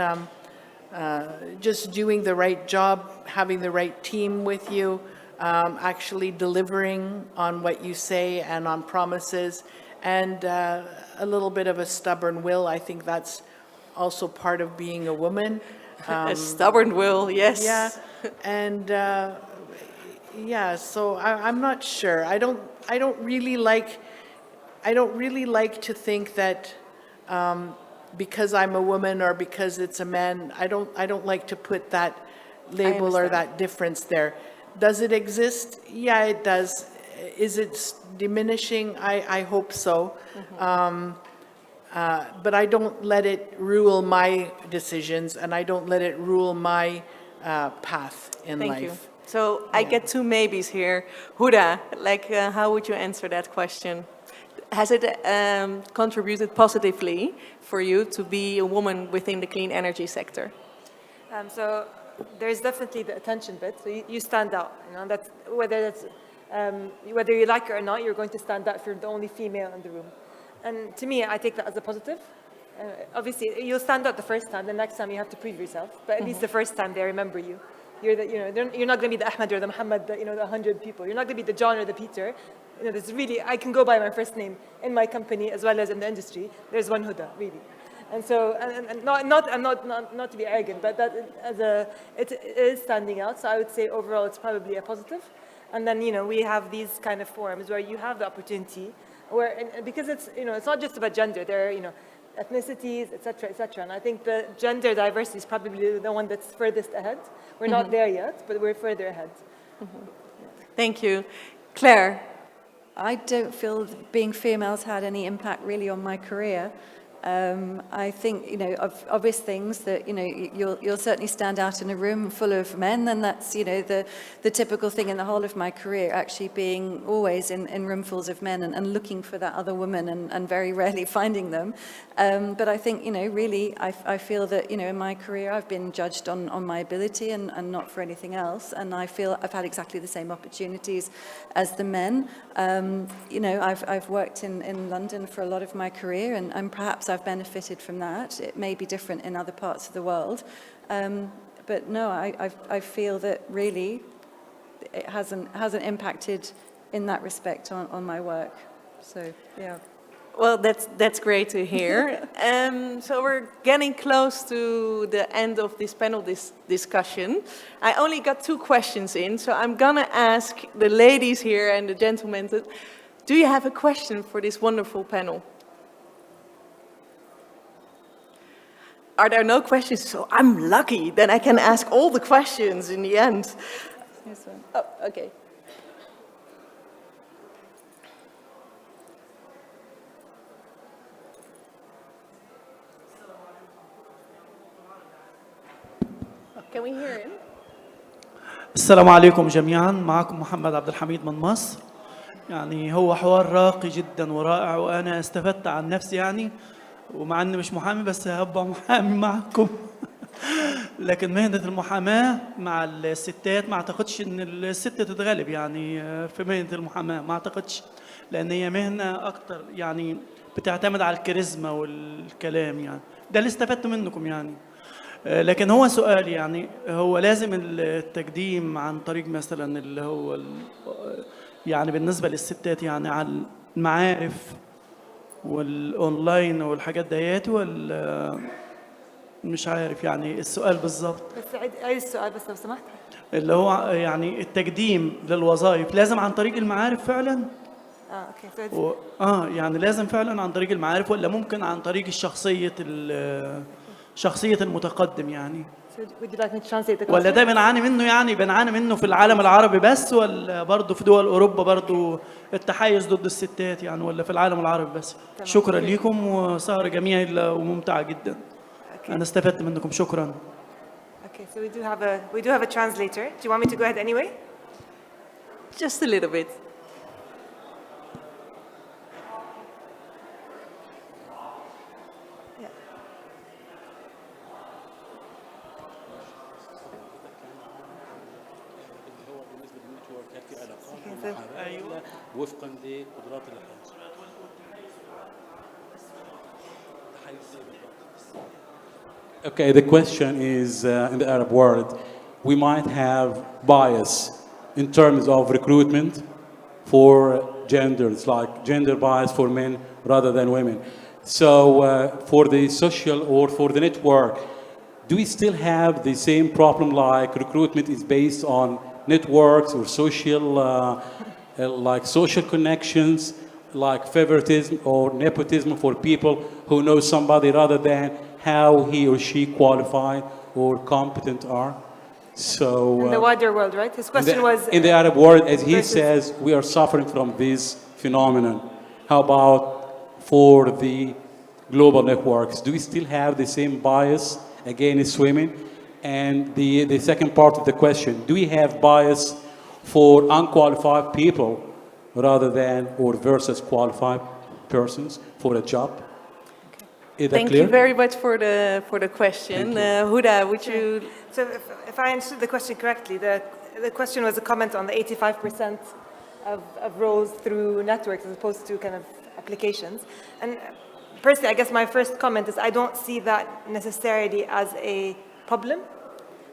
just doing the right job, having the right team with you, actually delivering on what you say and on promises, and a little bit of a stubborn will, I think that's also part of being a woman. A stubborn will, yes. Yeah, and so I'm not sure. I don't really like to think that because I'm a woman or because it's a man, I don't like to put that label or that difference there. Does it exist? Yeah, it does. Is it diminishing? I hope so. But I don't let it rule my decisions, and I don't let it rule my path in life. Thank you. So I get 2 maybes here. Huda, how would you answer that question? Has it contributed positively for you to be a woman within the clean energy sector? So there's definitely the attention bit. So you stand out. That's whether you like it or not, you're going to stand out if you're the only female in the room. And to me, I take that as a positive. Obviously, you'll stand out the first time. The next time you have to prove yourself. But at least the first time they remember you. You're not going to be the Ahmed or the Muhammad, the 100 people. You're not going to be the John or the Peter. There's really, I can go by my first name in my company as well as in the industry. There's one Huda, really. And so, and not to be arrogant, but it is standing out. So I would say overall it's probably a positive. And then, we have these kind of forums where you have the opportunity, because it's not just about gender. There are, ethnicities, et cetera, and I think the gender diversity is probably the one that's furthest ahead. We're not there yet, but we're further ahead. Thank you. Claire? I don't feel being female's had any impact really on my career. I think, of obvious things that, you'll certainly stand out in a room full of men, and that's, the typical thing in the whole of my career, actually being always in roomfuls of men and looking for that other woman and very rarely finding them. But I think, really, I feel that, in my career, I've been judged on my ability and not for anything else. And I feel I've had exactly the same opportunities as the men. I've worked in London for a lot of my career, and perhaps I've benefited from that. It may be different in other parts of the world. But no, I feel that really it hasn't impacted in that respect on my work. So, yeah. Well, that's great to hear. So we're getting close to the end of this panel discussion. I only got 2 questions in, so I'm gonna ask the ladies here and the gentlemen, do you have a question for this wonderful panel? Are there no questions? So I'm lucky, then I can ask all the questions in the end. Here's one. Oh, okay. Can we hear him? السلام عليكم جميعا، معكم محمد عبد الحميد من مصر. يعني هو حوار راقي جدا ورائع، وانا استفدت عن نفسي يعني، ومع اني مش محامي بس هبقى محامي معكم. لكن مهنة المحاماة مع الستات ما اعتقدش ان الست تتغلب يعني في مهنة المحاماة، ما اعتقدش، لان هي مهنة اكتر يعني بتعتمد على الكاريزما والكلام يعني. ده اللي استفدت منكم يعني. لكن هو سؤال يعني، هو لازم التقديم عن طريق مثلا اللي هو يعني بالنسبة للستات يعني على المعارف والأونلاين والحاجات دياتي، ولا مش عارف يعني السؤال بالظبط. بس عايز السؤال بس لو سمحت. اللي هو يعني التقديم للوظائف لازم عن طريق المعارف فعلا؟ اوكي. يعني لازم فعلا عن طريق المعارف، ولا ممكن عن طريق شخصية المتقدم يعني؟ Would you like me to translate the question? ولا ده بنعاني منه في العالم العربي بس، ولا برضه في دول أوروبا برضه التحيز ضد الستات يعني، ولا في العالم العربي بس؟ شكرا لكم، وسهرة جميلة وممتعة جدا. أنا استفدت منكم، شكرا. Okay, so we do have a translator. Do you want me to go ahead anyway? Just a little bit. وفقا لقدرات Okay, the question is in the Arab world, we might have bias in terms of recruitment for genders, like gender bias for men rather than women. So for the social or for the network, do we still have the same problem like recruitment is based on networks or social, like social connections, like favoritism or nepotism for people who know somebody rather than how he or she qualified or competent are? So in the wider world, right? His question was in the Arab world, as he says, we are suffering from this phenomenon. How about for the global networks? Do we still have the same bias against women? And the second part of the question, do we have bias for unqualified people rather than or versus qualified persons for a job? Is that Thank clear? you very much for the question. Huda, would you? So if I understood the question correctly, the question was a comment on the 85% of roles through networks as opposed to kind of applications. And personally, I guess my first comment is I don't see that necessarily as a problem.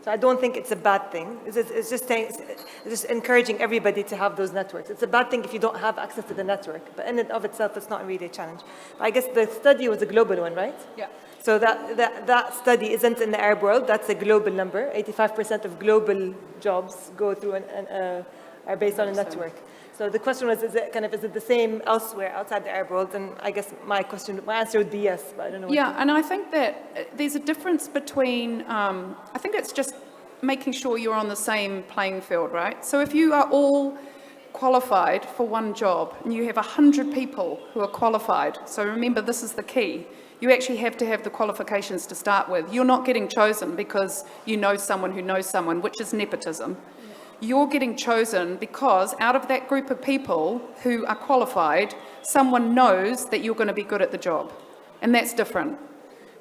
So I don't think it's a bad thing. It's just encouraging everybody to have those networks. It's a bad thing if you don't have access to the network, but in and of itself, it's not really a challenge. But I guess the study was a global one, right? Yeah. So that study isn't in the Arab world. That's a global number. 85% of global jobs go through are based on a network. So the question was, is it the same elsewhere outside the Arab world? And I guess my answer would be yes, but I don't know. Yeah, and I think that there's a difference between, I think it's just making sure you're on the same playing field, right? So if you are all qualified for one job and you have 100 people who are qualified, so remember this is the key, you actually have to have the qualifications to start with. You're not getting chosen because you know someone who knows someone, which is nepotism. You're getting chosen because out of that group of people who are qualified, someone knows that you're going to be good at the job. And that's different.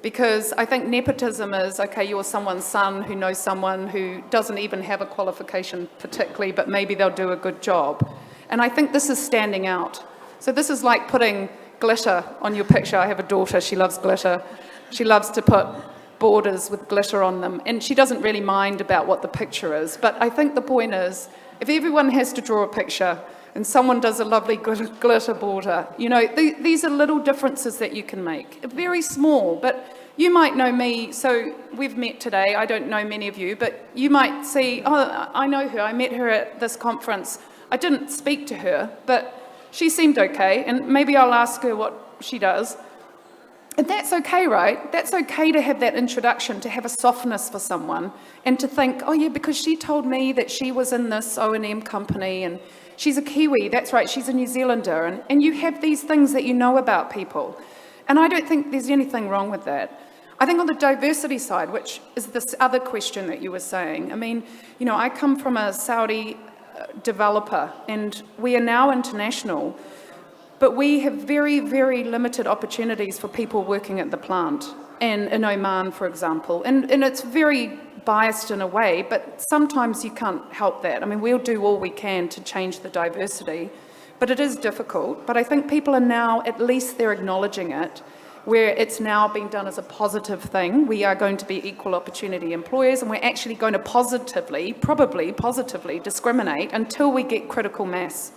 Because I think nepotism is, okay, you're someone's son who knows someone who doesn't even have a qualification particularly, but maybe they'll do a good job. And I think this is standing out. So this is like putting glitter on your picture. I have a daughter, she loves glitter. She loves to put borders with glitter on them, and she doesn't really mind about what the picture is. But I think the point is, if everyone has to draw a picture and someone does a lovely glitter border, you know, these are little differences that you can make. Very small, but you might know me, so we've met today, I don't know many of you, but you might see, oh, I know her, I met her at this conference. I didn't speak to her, but she seemed okay, and maybe I'll ask her what she does. And that's okay, right? That's okay to have that introduction, to have a softness for someone, and to think, oh yeah, because she told me that she was in this O&M company, and she's a Kiwi, that's right, she's a New Zealander, and you have these things that you know about people. And I don't think there's anything wrong with that. I think on the diversity side, which is this other question that you were saying, I mean, you know, I come from a Saudi developer, and we are now international, but we have very, very limited opportunities for people working at the plant, and in Oman, for example. And it's very biased in a way, but sometimes you can't help that. I mean, we'll do all we can to change the diversity, but it is difficult. But I think people are now, at least they're acknowledging it, where it's now being done as a positive thing. We are going to be equal opportunity employers, and we're actually going to probably positively discriminate until we get critical mass.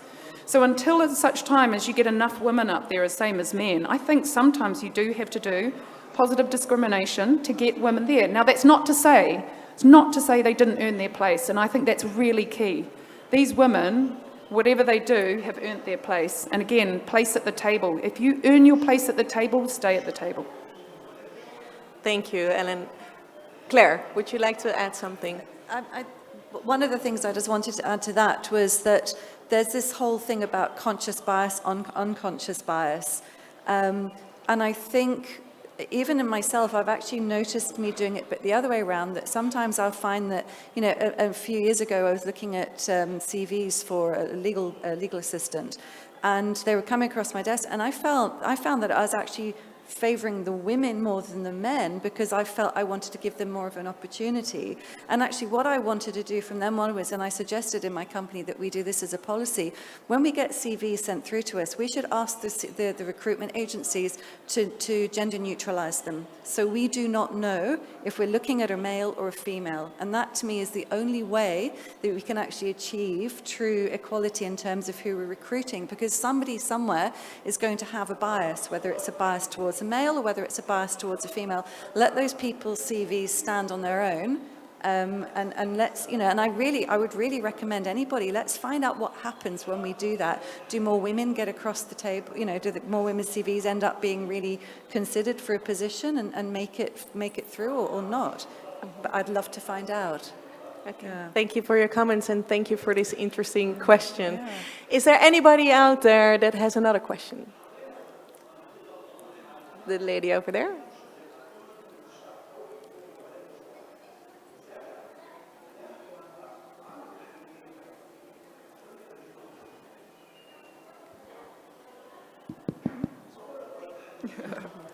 So until at such time as you get enough women up there, as same as men, I think sometimes you do have to do positive discrimination to get women there. Now that's not to say, they didn't earn their place, and I think that's really key. These women, whatever they do, have earned their place. And again, place at the table. If you earn your place at the table, stay at the table. Thank you, Ellen. Claire, would you like to add something? One of the things I just wanted to add to that was that there's this whole thing about conscious bias, unconscious bias. And I think, even in myself, I've actually noticed me doing it, but the other way around, that sometimes I'll find that, you know, a few years ago, I was looking at CVs for a legal assistant, and they were coming across my desk, and I found that I was actually favouring the women more than the men, because I felt I wanted to give them more of an opportunity. And actually what I wanted to do from then onwards, and I suggested in my company that we do this as a policy, when we get CVs sent through to us, we should ask the recruitment agencies to gender neutralise them. So we do not know if we're looking at a male or a female. And that to me is the only way that we can actually achieve true equality in terms of who we're recruiting, because somebody somewhere is going to have a bias, whether it's a bias towards a male or whether it's a bias towards a female. Let those people's CVs stand on their own, and let's, you know, and I would really recommend anybody, let's find out what happens when we do that. Do more women get across the table? You know, do more women's CVs end up being really considered for a position and make it through, or not? But I'd love to find out. Okay. Yeah. Thank you for your comments, and thank you for this interesting question. Yeah. Is there anybody out there that has another question? The lady over there.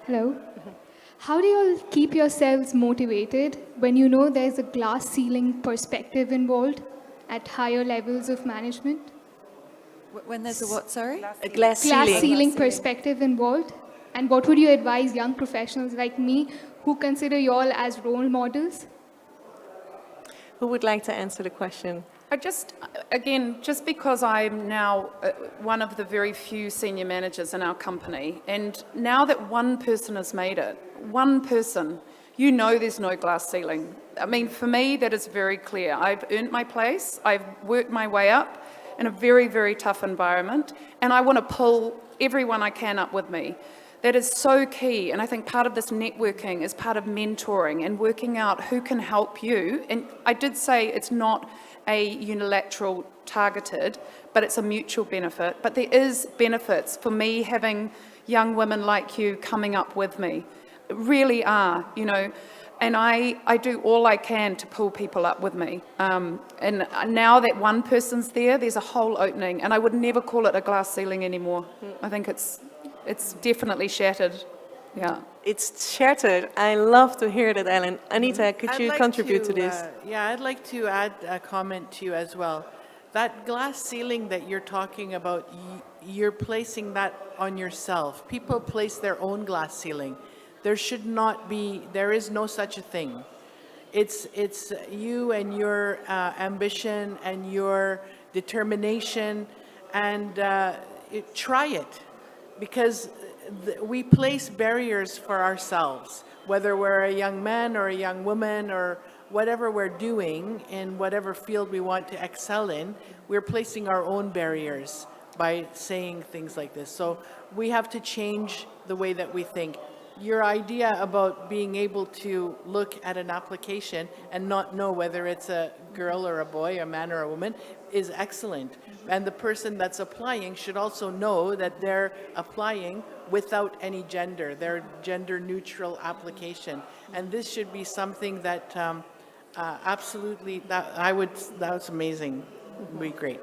Hello. How do you all keep yourselves motivated when you know there's a glass ceiling perspective involved at higher levels of management? When there's a what, sorry? A glass ceiling perspective involved. And what would you advise young professionals like me who consider you all as role models? Who would like to answer the question? Just because I'm now one of the very few senior managers in our company, and now that one person has made it, one person, you know there's no glass ceiling. I mean, for me, that is very clear. I've earned my place, I've worked my way up in a very, very tough environment, and I want to pull everyone I can up with me. That is so key, and I think part of this networking is part of mentoring and working out who can help you. And I did say it's not a unilateral targeted, but it's a mutual benefit. But there is benefits for me having young women like you coming up with me. It really are, you know, and I do all I can to pull people up with me. And now that one person's there, there's a whole opening, and I would never call it a glass ceiling anymore. I think it's definitely shattered. Yeah. It's shattered. I love to hear that, Ellen. Anita, could you contribute to this? I'd like to add a comment to you as well. That glass ceiling that you're talking about, you're placing that on yourself. People place their own glass ceiling. There should not be, there is no such a thing. It's you and your ambition and your determination, and try it. Because we place barriers for ourselves, whether we're a young man or a young woman or whatever we're doing in whatever field we want to excel in, we're placing our own barriers by saying things like this. So we have to change the way that we think. Your idea about being able to look at an application and not know whether it's a girl or a boy, a man or a woman, is excellent. And the person that's applying should also know that they're applying without any gender. They're gender neutral application. And this should be something that absolutely, that's amazing. It would be great.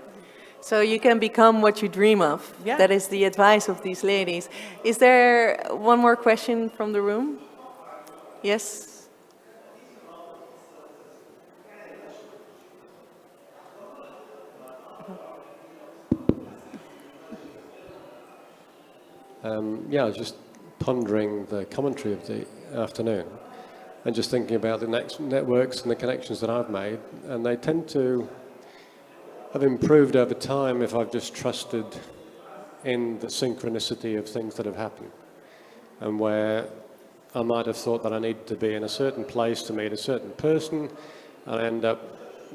So you can become what you dream of. Yeah. That is the advice of these ladies. Is there one more question from the room? Yes? I was just pondering the commentary of the afternoon and just thinking about the next networks and the connections that I've made, and they tend to have improved over time if I've just trusted in the synchronicity of things that have happened, and where I might have thought that I needed to be in a certain place to meet a certain person, and I end up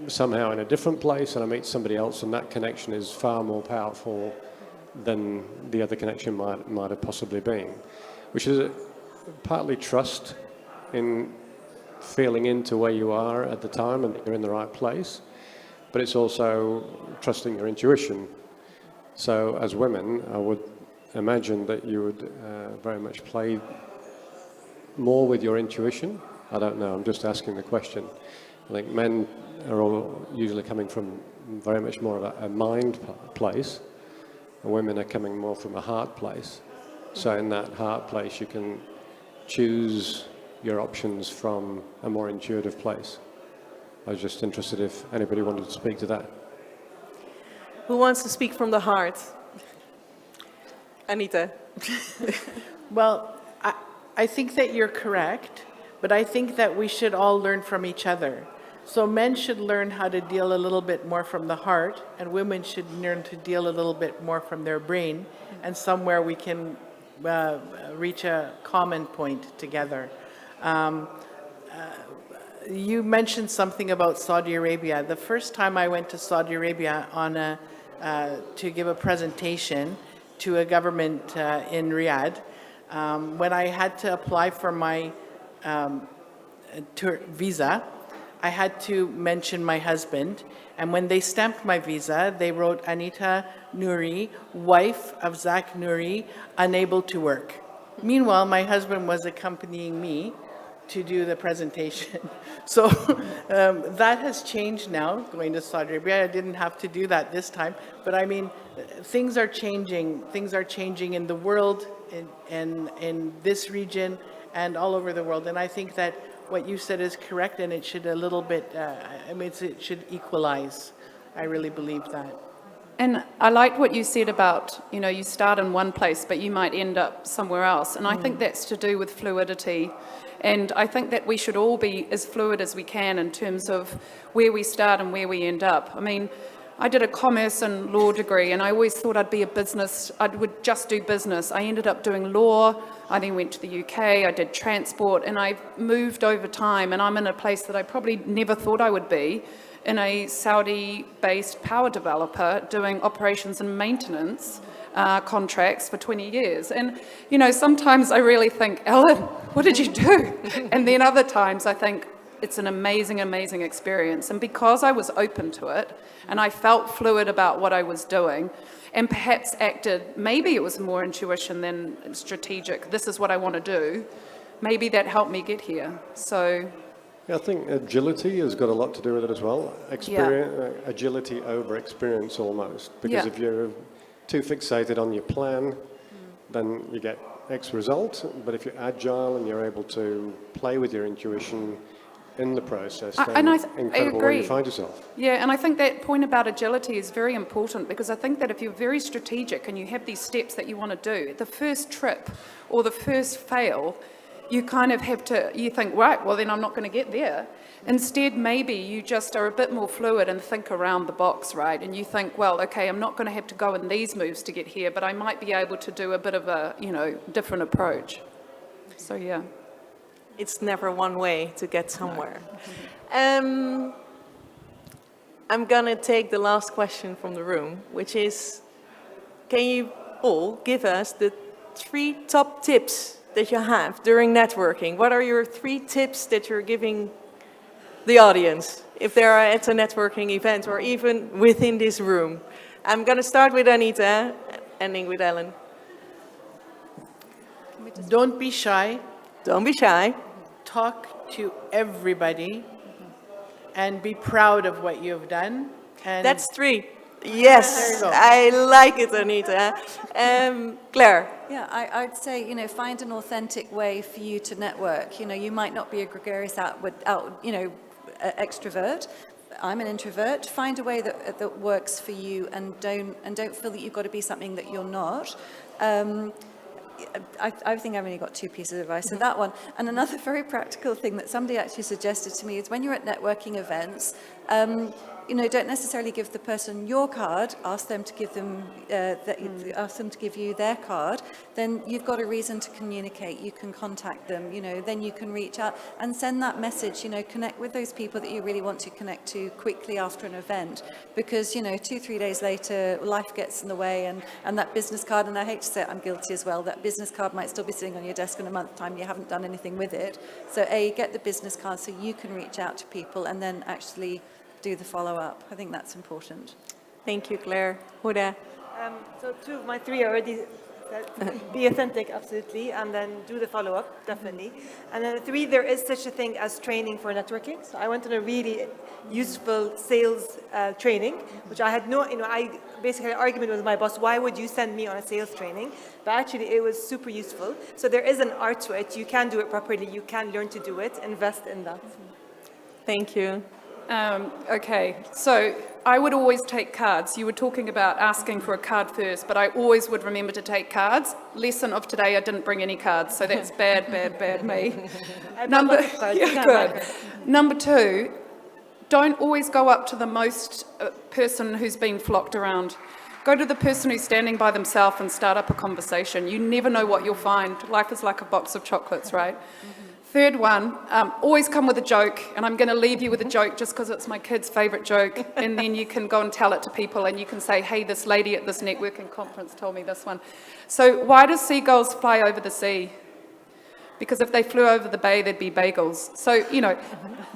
somehow in a different place and I meet somebody else, and that connection is far more powerful than the other connection might have possibly been, which is partly trust in feeling into where you are at the time and that you're in the right place, but it's also trusting your intuition. So as women, I would imagine that you would very much play more with your intuition. I don't know, I'm just asking the question. I think men are all usually coming from very much more of a mind place, and women are coming more from a heart place. So in that heart place, you can choose your options from a more intuitive place. I was just interested if anybody wanted to speak to that. Who wants to speak from the heart? Anita. Well, I think that you're correct, but I think that we should all learn from each other. So men should learn how to deal a little bit more from the heart, and women should learn to deal a little bit more from their brain, and somewhere we can reach a common point together. You mentioned something about Saudi Arabia. The first time I went to Saudi Arabia to give a presentation to a government in Riyadh, when I had to apply for my visa, I had to mention my husband, and when they stamped my visa, they wrote Anita Nouri, wife of Zach Nouri, unable to work. Meanwhile, my husband was accompanying me to do the presentation. So that has changed now, going to Saudi Arabia. I didn't have to do that this time, but I mean, things are changing. Things are changing in the world, in this region, and all over the world. And I think that what you said is correct, and it should a little bit, it should equalize. I really believe that. And I liked what you said about, you start in one place, but you might end up somewhere else. And I think that's to do with fluidity. And I think that we should all be as fluid as we can in terms of where we start and where we end up. I mean, I did a commerce and law degree, and I always thought I would just do business. I ended up doing law. I then went to the UK, I did transport, and I've moved over time, and I'm in a place that I probably never thought I would be, in a Saudi-based power developer doing operations and maintenance contracts for 20 years. And, sometimes I really think, Ellen, what did you do? And then other times I think, it's an amazing, amazing experience. And because I was open to it, and I felt fluid about what I was doing, and perhaps acted, maybe it was more intuition than strategic, this is what I want to do, maybe that helped me get here. So... I think agility has got a lot to do with it as well. Agility over experience almost. Because if you're too fixated on your plan, then you get X result. But if you're agile and you're able to play with your intuition in the process, then incredible where you find yourself. Yeah, and I think that point about agility is very important, because I think that if you're very strategic and you have these steps that you want to do, the first trip or the first fail, you kind of have to, you think, right, well then I'm not going to get there. Instead, maybe you just are a bit more fluid and think around the box, right? And you think, well, okay, I'm not going to have to go in these moves to get here, but I might be able to do a bit of a, different approach. So, yeah. It's never one way to get somewhere. I'm going to take the last question from the room, which is, can you all give us the 3 top tips that you have during networking? What are your 3 tips that you're giving the audience if they are at a networking event or even within this room? I'm going to start with Anita, ending with Elen. Don't be shy. Don't be shy. Talk to everybody and be proud of what you've done. And That's 3. Yes, I like it, Anita. Claire. Yeah, I'd say, find an authentic way for you to network. You might not be a gregarious extrovert. I'm an introvert. Find a way that works for you, and don't feel that you've got to be something that you're not. I think I've only got 2 pieces of advice. So that one, and another very practical thing that somebody actually suggested to me is when you're at networking events, don't necessarily give the person your card. Ask them to give them, ask them to give you their card. Then you've got a reason to communicate. You can contact them. Then you can reach out and send that message. Connect with those people that you really want to connect to quickly after an event. Because 2-3 days later, life gets in the way, and that business card. And I hate to say it, I'm guilty as well. That business card might still be sitting on your desk in a month's time. You haven't done anything with it. So get the business card so you can reach out to people and then actually do the follow-up. I think that's important. Thank you, Claire. Huda. So 2 of my 3 are already be authentic, absolutely, and then do the follow-up, definitely. And then 3, there is such a thing as training for networking. So I went on a really useful sales training, which I had I basically had an argument with my boss, why would you send me on a sales training? But actually it was super useful. So there is an art to it. You can do it properly. You can learn to do it. Invest in that. Thank you. Okay, so I would always take cards. You were talking about asking for a card first, but I always would remember to take cards. Lesson of today, I didn't bring any cards, so that's bad me. Number 2, don't always go up to the most person who's been flocked around. Go to the person who's standing by themselves and start up a conversation. You never know what you'll find. Life is like a box of chocolates, right? Third one, always come with a joke, and I'm going to leave you with a joke just because it's my kid's favourite joke, and then you can go and tell it to people, and you can say, hey, this lady at this networking conference told me this one. So why do seagulls fly over the sea? Because if they flew over the bay, there'd be bagels. So,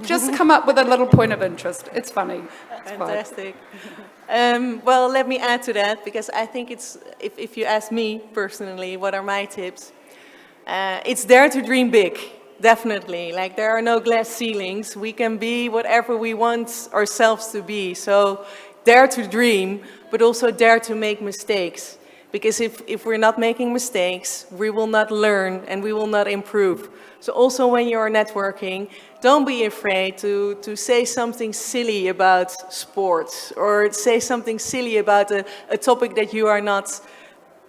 just come up with a little point of interest. It's funny. It's fantastic. Well, let me add to that, because I think it's, if you ask me personally, what are my tips? It's dare to dream big. Definitely, like there are no glass ceilings. We can be whatever we want ourselves to be. So dare to dream, but also dare to make mistakes. Because if we're not making mistakes, we will not learn and we will not improve. So also when you're networking, don't be afraid to say something silly about sports or say something silly about a topic that you are not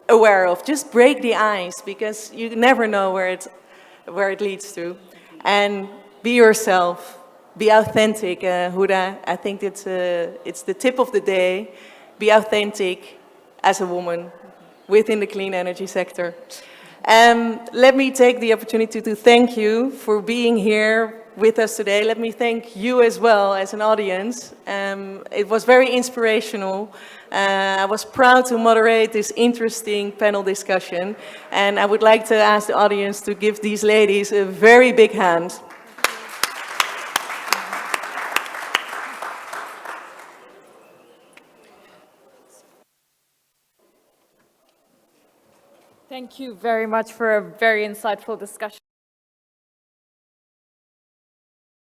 aware of. Just break the ice, because you never know where it leads to. And be yourself, be authentic, Huda. I think it's the tip of the day. Be authentic as a woman within the clean energy sector. Let me take the opportunity to thank you for being here with us today. Let me thank you as well as an audience. It was very inspirational. I was proud to moderate this interesting panel discussion, and I would like to ask the audience to give these ladies a very big hand. Thank you very much for a very insightful discussion.